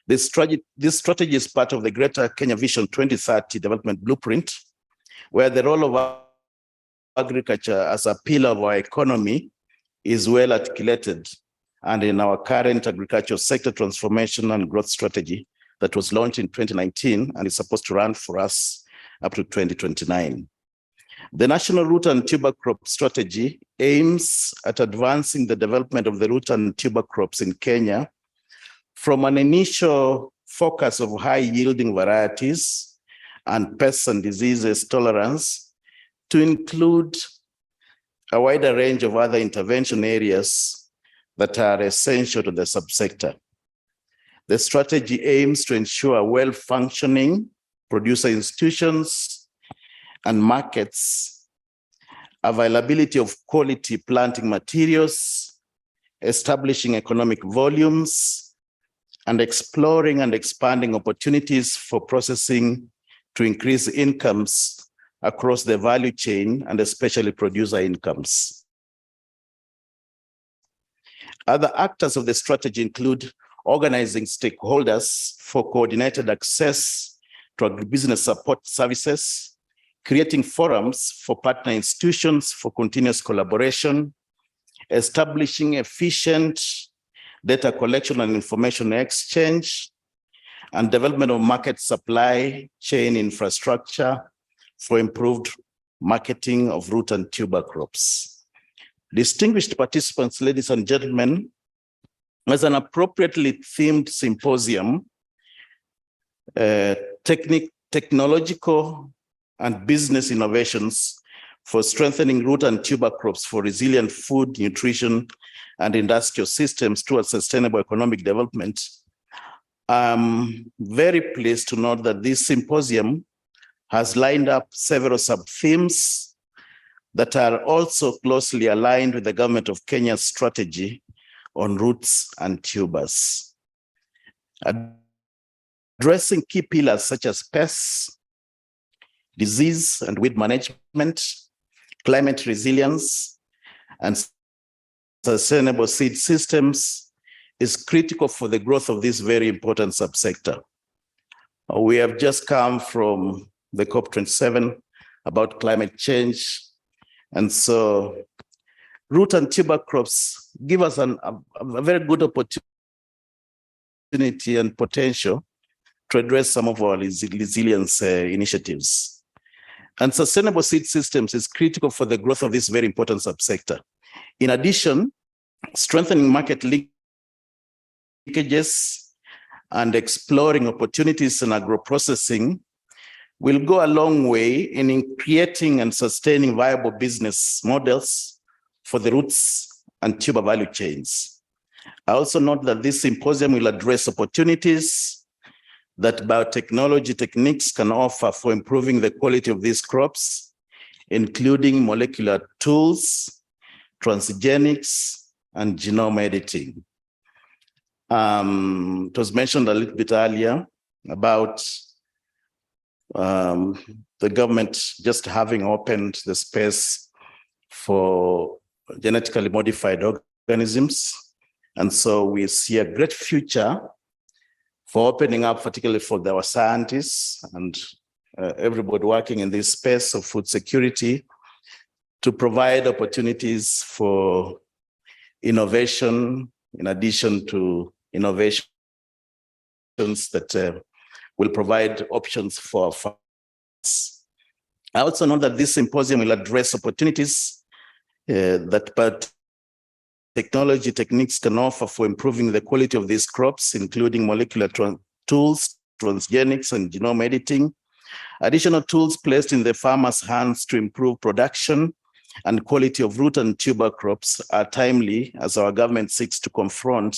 This strategy is part of the Greater Kenya Vision 2030 Development Blueprint, where the role of agriculture as a pillar of our economy is well articulated, and in our current agricultural sector transformation and growth strategy that was launched in 2019 and is supposed to run for us up to 2029. The National Root and Tuber Crop Strategy aims at advancing the development of the root and tuber crops in Kenya from an initial focus of high-yielding varieties and pests and diseases tolerance to include a wider range of other intervention areas that are essential to the subsector. The strategy aims to ensure well-functioning producer institutions and markets, availability of quality planting materials, establishing economic volumes, and exploring and expanding opportunities for processing to increase incomes across the value chain and especially producer incomes. Other actors of the strategy include organizing stakeholders for coordinated access to agribusiness support services, creating forums for partner institutions for continuous collaboration, establishing efficient data collection and information exchange, and development of market supply chain infrastructure for improved marketing of root and tuber crops. Distinguished participants, ladies and gentlemen, as an appropriately themed symposium, technological and business innovations for strengthening root and tuber crops for resilient food, nutrition, and industrial systems towards sustainable economic development. I'm very pleased to note that this symposium has lined up several sub-themes that are also closely aligned with the government of Kenya's strategy on roots and tubers. Addressing key pillars such as pests, disease and weed management, climate resilience, and sustainable seed systems is critical for the growth of this very important subsector. We have just come from the COP27 about climate change. And so root and tuber crops give us a very good opportunity and potential to address some of our resilience initiatives. And sustainable seed systems is critical for the growth of this very important subsector. In addition, strengthening market linkages and exploring opportunities in agro-processing will go a long way in creating and sustaining viable business models for the roots and tuber value chains. I also note that this symposium will address opportunities that biotechnology techniques can offer for improving the quality of these crops, including molecular tools, transgenics, and genome editing. It was mentioned a little bit earlier about the government just having opened the space for genetically modified organisms. And so we see a great future for opening up, particularly for our scientists and everybody working in this space of food security, to provide opportunities for innovation, in addition to innovations that will provide options for farmers. I also know that this symposium will address opportunities that technology techniques can offer for improving the quality of these crops, including molecular tools, transgenics, and genome editing. Additional tools placed in the farmers' hands to improve production and quality of root and tuber crops are timely as our government seeks to confront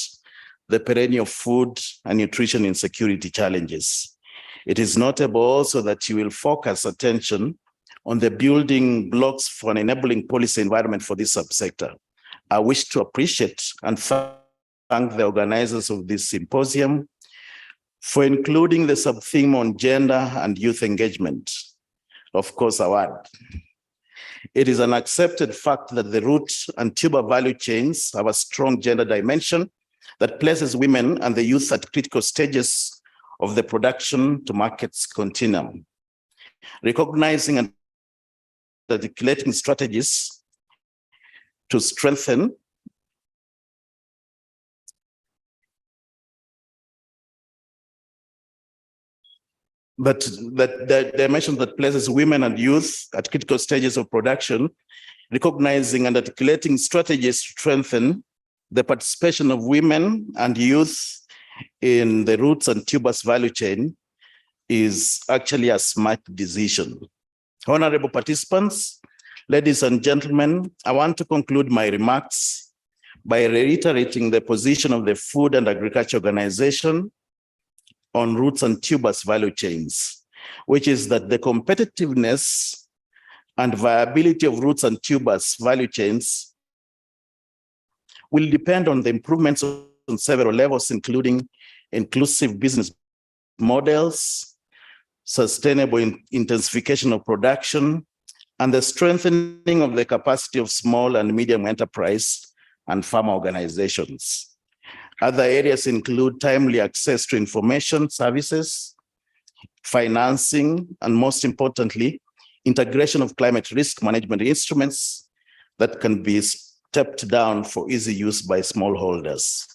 the perennial food and nutrition insecurity challenges. It is notable also that you will focus attention on the building blocks for an enabling policy environment for this subsector. I wish to appreciate and thank the organizers of this symposium for including the sub-theme on gender and youth engagement. Of course, award. It is an accepted fact that the root and tuber value chains have a strong gender dimension that places women and the youth at critical stages of the production to markets continuum. Recognizing and articulating strategies to strengthen but that dimension that places women and youth at critical stages of production, recognizing and articulating strategies to strengthen the participation of women and youth in the roots and tubers value chain is actually a smart decision. Honorable participants, ladies and gentlemen, I want to conclude my remarks by reiterating the position of the Food and Agriculture Organization on roots and tubers value chains, which is that the competitiveness and viability of roots and tubers value chains will depend on the improvements on several levels, including inclusive business models, sustainable intensification of production, and the strengthening of the capacity of small and medium enterprise and farmer organizations. Other areas include timely access to information services, financing, and most importantly, integration of climate risk management instruments that can be stepped down for easy use by smallholders.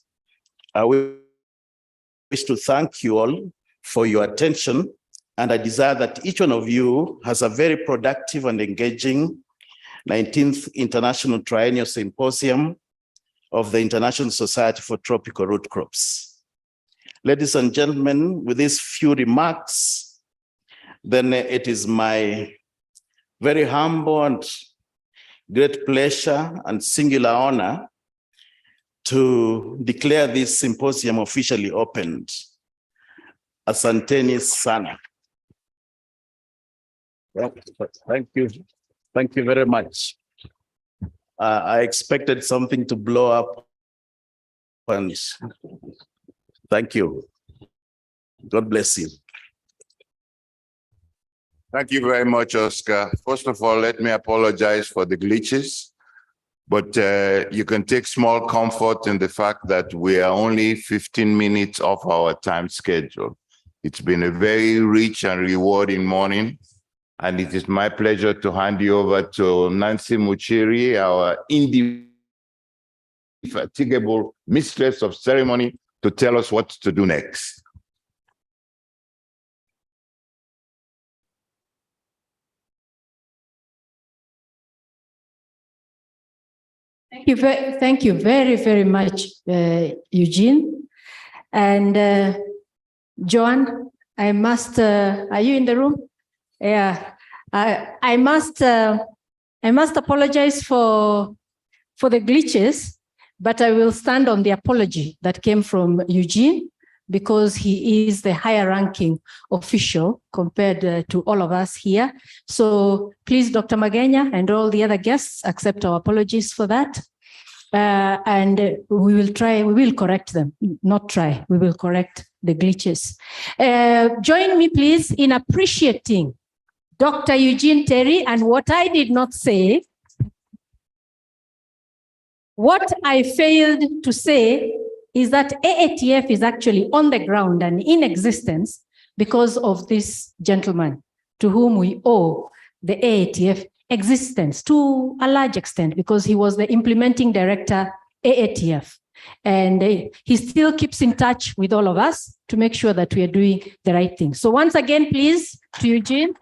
I wish to thank you all for your attention, and I desire that each one of you has a very productive and engaging 19th International Triennial Symposium of the International Society for Tropical Root Crops. Ladies and gentlemen, with these few remarks, then it is my very humble and great pleasure and singular honor to declare this symposium officially opened. Asanteni sana. Thank you. Thank you very much. I expected something to blow up. And thank you. God bless you. Thank you very much, Oscar. First of all, let me apologize for the glitches, but you can take small comfort in the fact that we are only 15 minutes off our time schedule. It's been a very rich and rewarding morning, and it is my pleasure to hand you over to Nancy Muchiri, our indefatigable mistress of ceremony, to tell us what to do next. Thank you very, very much, Eugene. And Joan, I must, are you in the room? Yeah, I must apologize for the glitches, but I will stand on the apology that came from Eugene, because he is the higher ranking official compared to all of us here. So please, Dr. Magenya and all the other guests, accept our apologies for that. and we will correct them, not try, we will correct the glitches. Join me, please, in appreciating Dr. Eugene Terry. And what I did not say, what I failed to say is that AATF is actually on the ground and in existence because of this gentleman to whom we owe the AATF existence to a large extent, because he was the implementing director AATF. And he still keeps in touch with all of us to make sure that we are doing the right thing. So once again, please, to Eugene.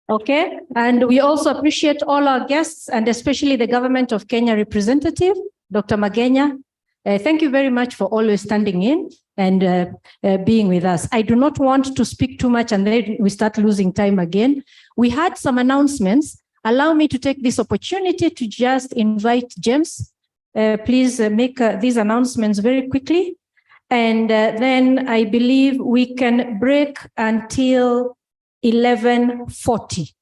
Okay, and we also appreciate all our guests and especially the Government of Kenya representative, Dr. Magenya. Thank you very much for always standing in and being with us. I do not want to speak too much and then we start losing time again. We had some announcements. Allow me to take this opportunity to just invite James. Please make these announcements very quickly. And then I believe we can break until 11:40.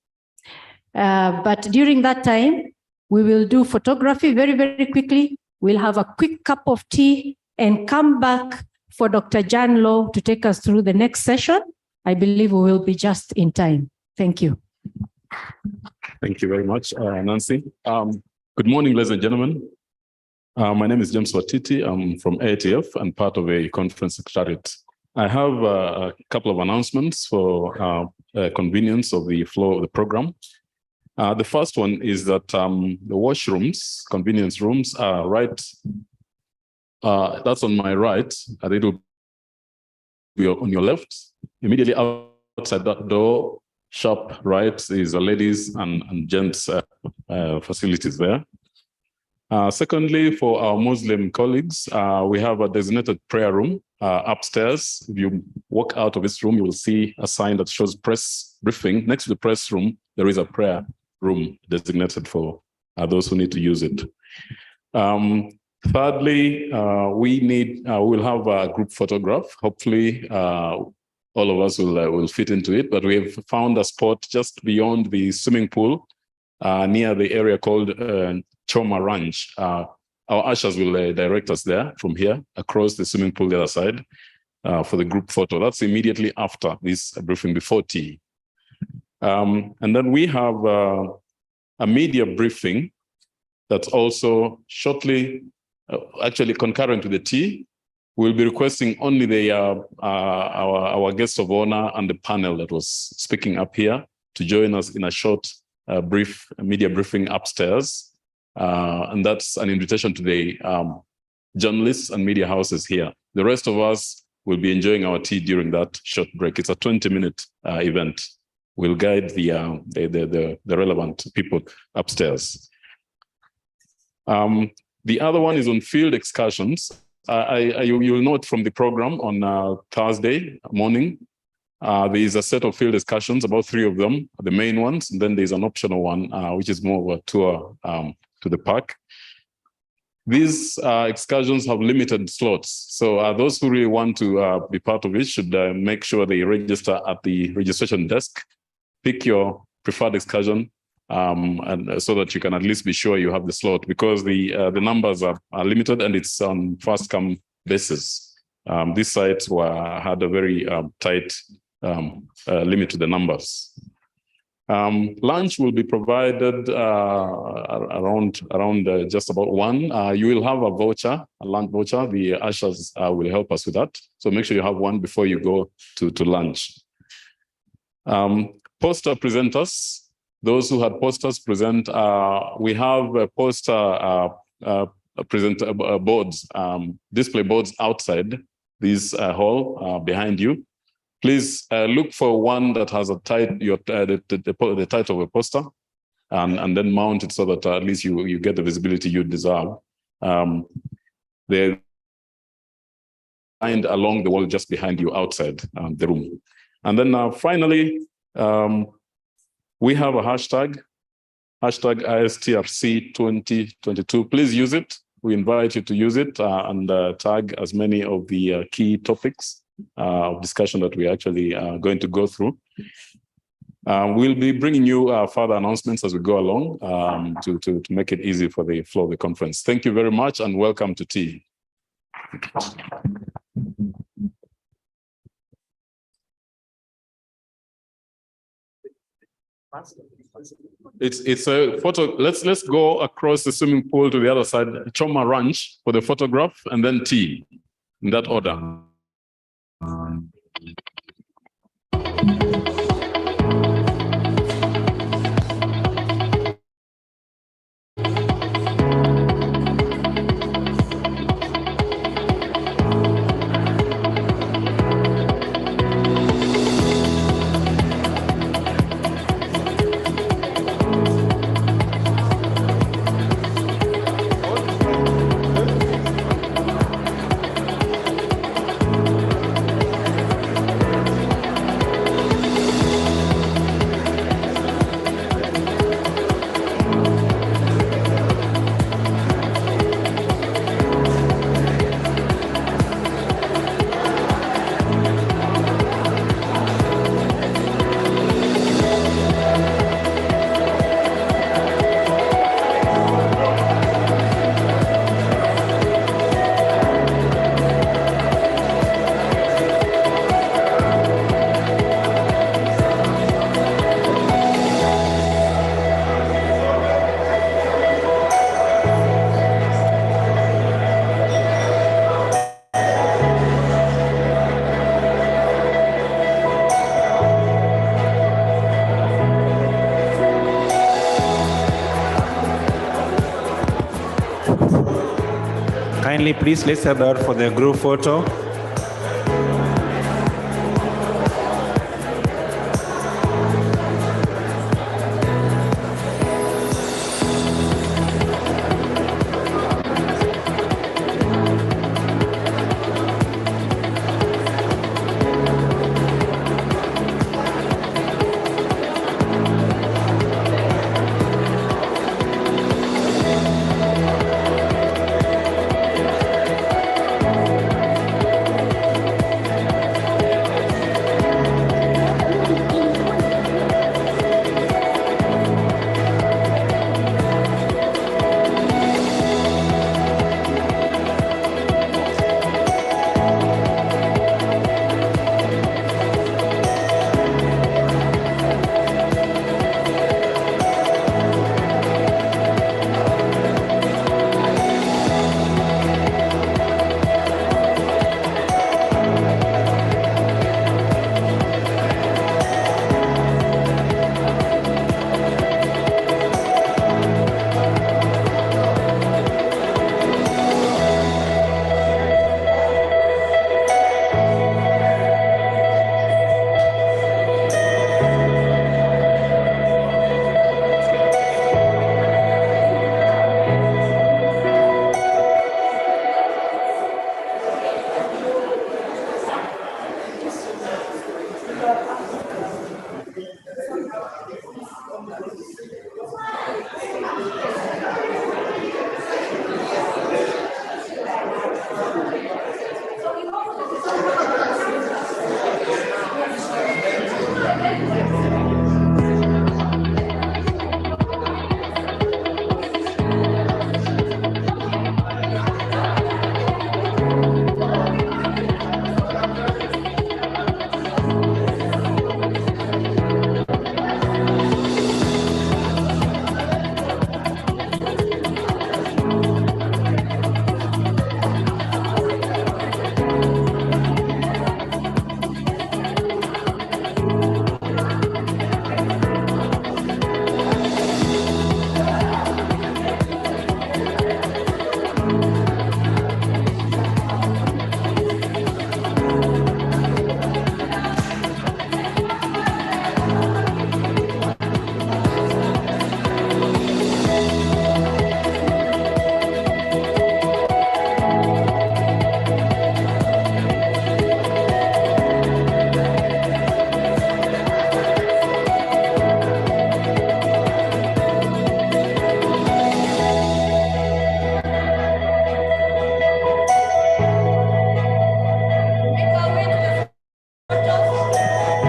But during that time, we will do photography very, very quickly. We'll have a quick cup of tea and come back for Dr. Jan Low to take us through the next session. I believe we will be just in time. Thank you. Thank you very much, Nancy. Good morning, ladies and gentlemen. My name is James Watiti. I'm from AATF and part of a conference secretariat. I have a couple of announcements for convenience of the flow of the program. The first one is that the washrooms, convenience rooms, are right. That's on my right, and it will be on your left. Immediately outside that door, sharp right, is a ladies and gents facilities there. Secondly, for our Muslim colleagues, we have a designated prayer room upstairs. If you walk out of this room, you will see a sign that shows press briefing. Next to the press room, there is a prayer room designated for those who need to use it. Thirdly, we'll have a group photograph. Hopefully, all of us will fit into it, but we have found a spot just beyond the swimming pool near the area called Choma Ranch. Our ushers will direct us there from here across the swimming pool the other side for the group photo. That's immediately after this briefing, before tea. And then we have a media briefing that's also shortly, actually concurrent to the tea. We'll be requesting only our guest of honor and the panel that was speaking up here to join us in a short media briefing upstairs. And that's an invitation to the journalists and media houses here. The rest of us will be enjoying our tea during that short break. It's a 20-minute event. We'll guide the relevant people upstairs. The other one is on field excursions. You'll note from the program on Thursday morning, there is a set of field excursions, about 3 of them, the main ones, and then there's an optional one, which is more of a tour to the park. These excursions have limited slots. So those who really want to be part of it should make sure they register at the registration desk, pick your preferred excursion, and so that you can at least be sure you have the slot, because the numbers are limited and it's on first come basis. These sites had a very tight limit to the numbers. Lunch will be provided around just about 1. You will have a voucher, a lunch voucher. The ushers will help us with that. So make sure you have one before you go to lunch. Poster presenters, those who had posters present, we have poster boards, display boards outside this hall behind you. Please look for one that has the title of a poster, and then mount it so that at least you get the visibility you deserve. They're lined along the wall just behind you outside the room. And then finally, we have a hashtag ISTRC 2022. Please use it. We invite you to use it and tag as many of the key topics of discussion that we actually are going to go through. We'll be bringing you further announcements as we go along to make it easy for the flow of the conference. Thank you very much and welcome to tea. It's a photo. Let's go across the swimming pool to the other side, Choma Ranch for the photograph, and then tea in that order. Kindly, please, let's have that for the group photo.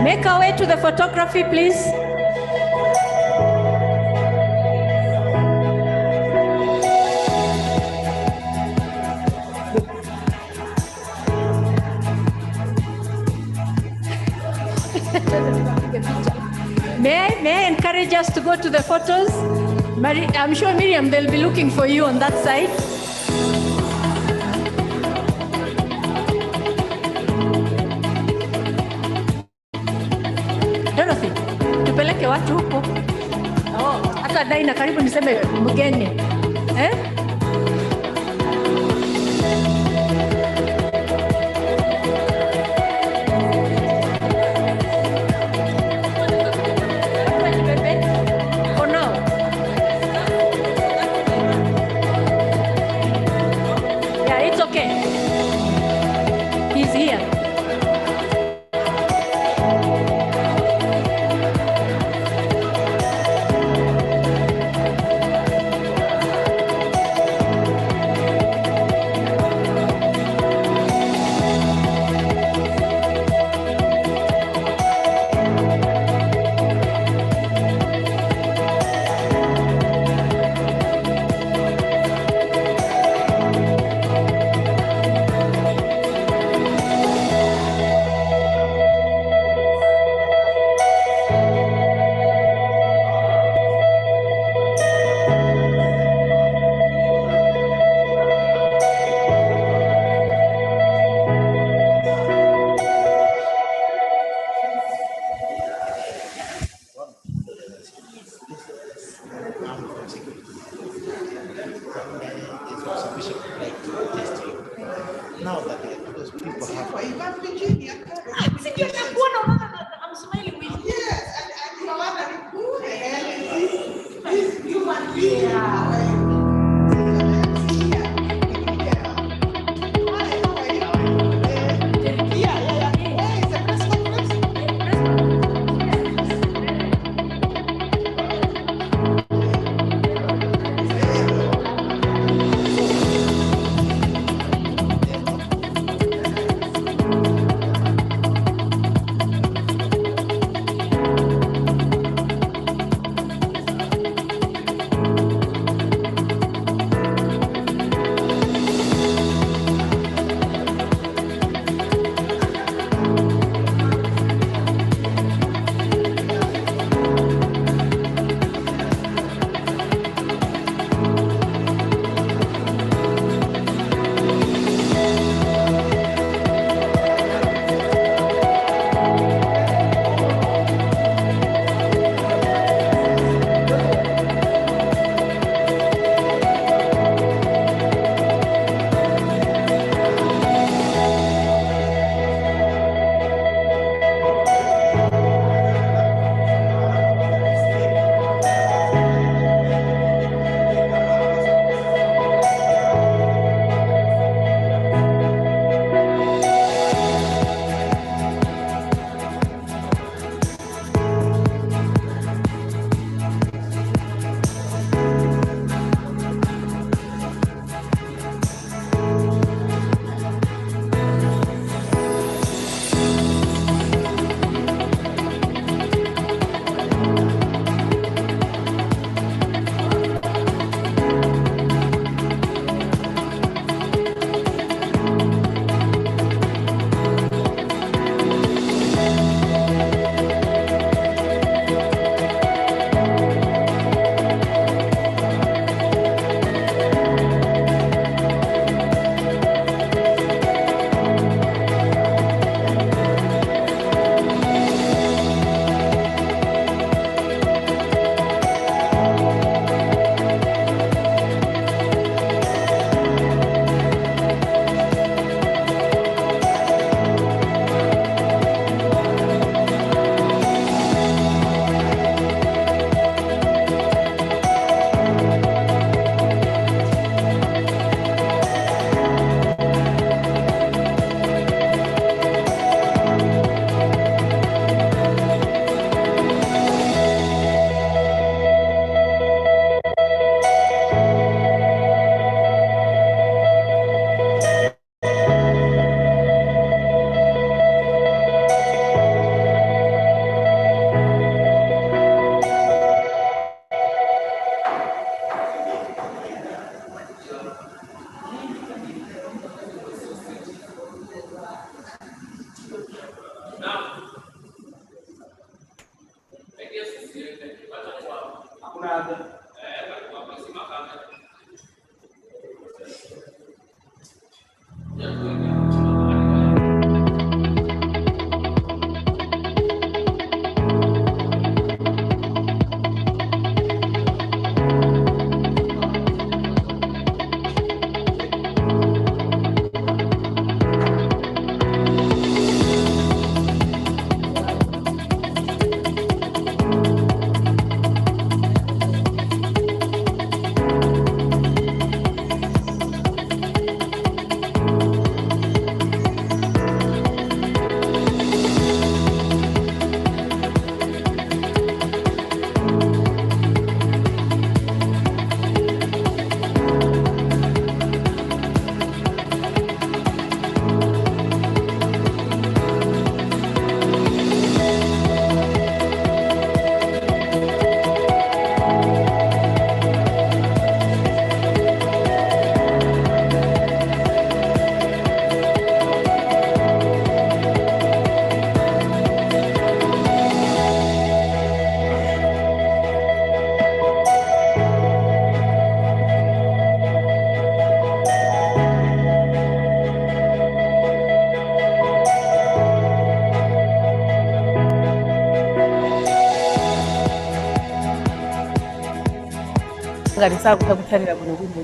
Make our way to the photography, please. May I encourage us to go to the photos? I'm sure Miriam, they'll be looking for you on that side. Dorothy, tupeleke watu huko. Oh, hata Daina karibu niseme mgeni. Eh? For now. Yeah, it's okay. He's here. Now that those people have. I'm smiling with you. Yes, and you are wondering who the hell is this human being? ngati sakuthandizana bwino kuti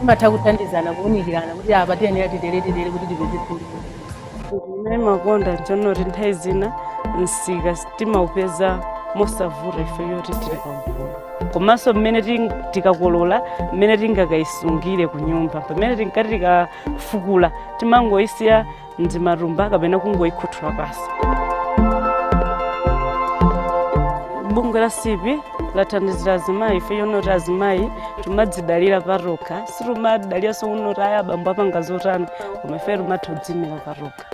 umatha kuthandizana kuunikirana kuti apa tiyenera tidere kuti tipeze phindu. Imene makonda nchonoti nthawi zina msika timaupeza mosavuta ife yoti tili pamvula. Komanso mmene tikakolola, mmene tingakaisungire ku nyumba, pamene tinkati tikafukula timangoisiya mzimatumba kapena kungoikhuthula pasi. Bungwe la sipi lathandizira azimayi ife yonoti azimayi timadzidalira parokha, sitimadaliranso unoti aya abambo apanga zotani, koma ife timatha kudzimira parokha.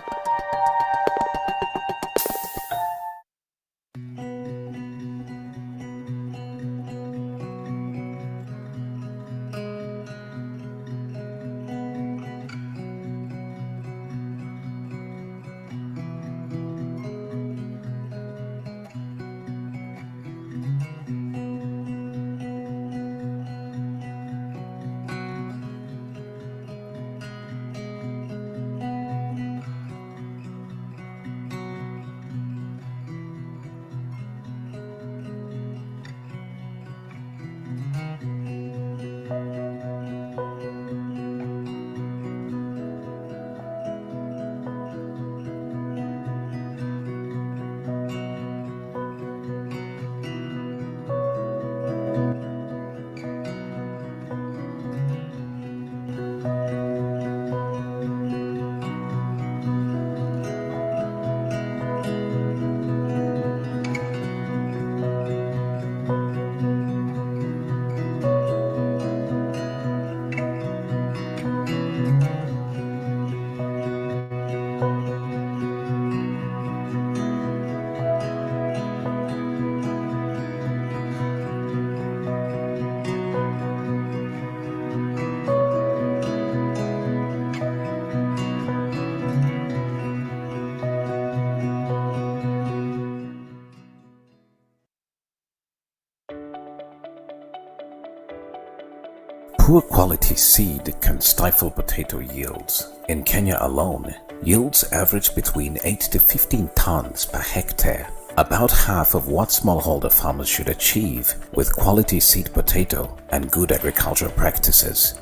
Poor quality seed can stifle potato yields. In Kenya alone, yields average between 8 to 15 tons per hectare, about half of what smallholder farmers should achieve with quality seed potato and good agricultural practices.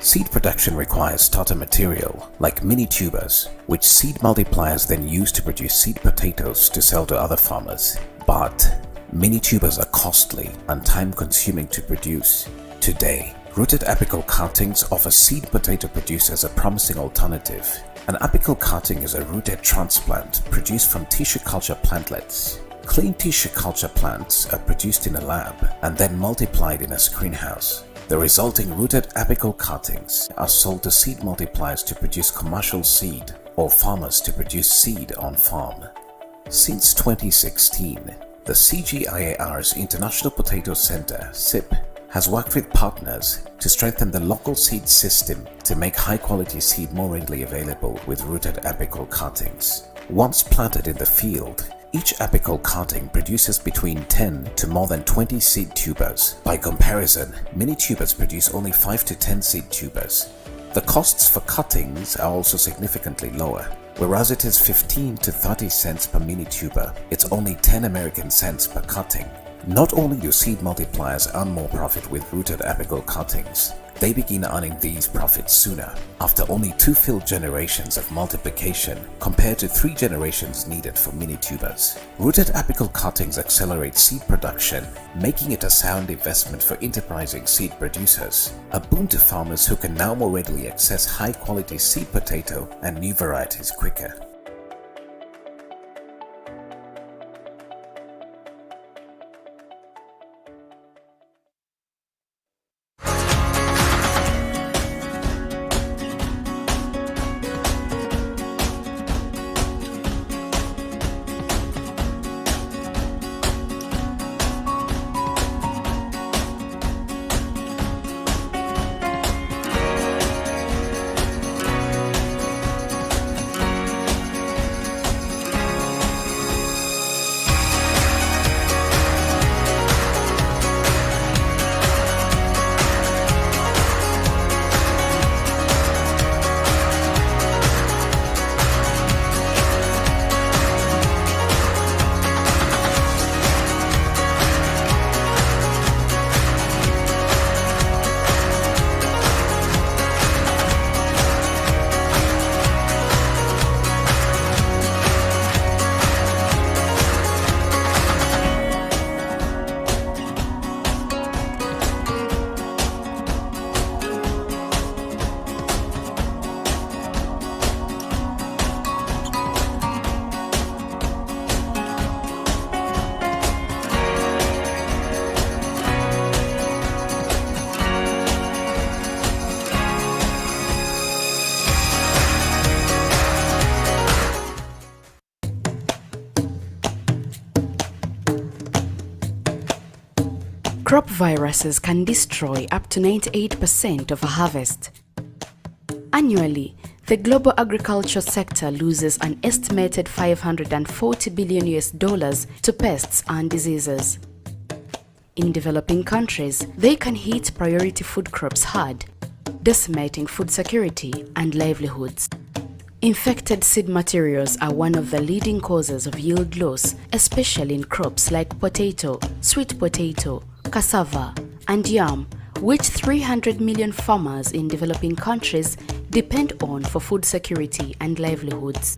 Seed production requires starter material like mini tubers, which seed multipliers then use to produce seed potatoes to sell to other farmers. But mini tubers are costly and time-consuming to produce. Today, rooted apical cuttings offer seed potato producers a promising alternative. An apical cutting is a rooted transplant produced from tissue culture plantlets. Clean tissue culture plants are produced in a lab and then multiplied in a screenhouse. The resulting rooted apical cuttings are sold to seed multipliers to produce commercial seed or farmers to produce seed on farm. Since 2016, the CGIAR's International Potato Center, CIP, has worked with partners to strengthen the local seed system to make high-quality seed more readily available with rooted apical cuttings. Once planted in the field, each apical cutting produces between 10 to more than 20 seed tubers. By comparison, mini tubers produce only 5 to 10 seed tubers. The costs for cuttings are also significantly lower. Whereas it is 15 to 30 cents per mini tuber, it's only 10 American cents per cutting. Not only do seed multipliers earn more profit with rooted apical cuttings, they begin earning these profits sooner, after only 2 field generations of multiplication compared to 3 generations needed for mini tubers. Rooted apical cuttings accelerate seed production, making it a sound investment for enterprising seed producers, a boon to farmers who can now more readily access high-quality seed potato and new varieties quicker. Crop viruses can destroy up to 98% of a harvest. Annually, the global agriculture sector loses an estimated $540 billion to pests and diseases. In developing countries, they can hit priority food crops hard, decimating food security and livelihoods. Infected seed materials are one of the leading causes of yield loss, especially in crops like potato, sweet potato, cassava, and yam, which 300 million farmers in developing countries depend on for food security and livelihoods.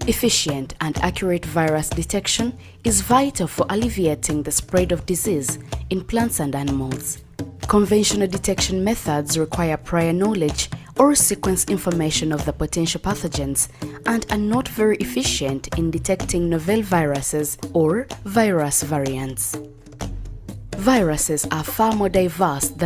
Efficient and accurate virus detection is vital for alleviating the spread of disease in plants and animals. Conventional detection methods require prior knowledge or sequence information of the potential pathogens and are not very efficient in detecting novel viruses or virus variants. Viruses are far more diverse than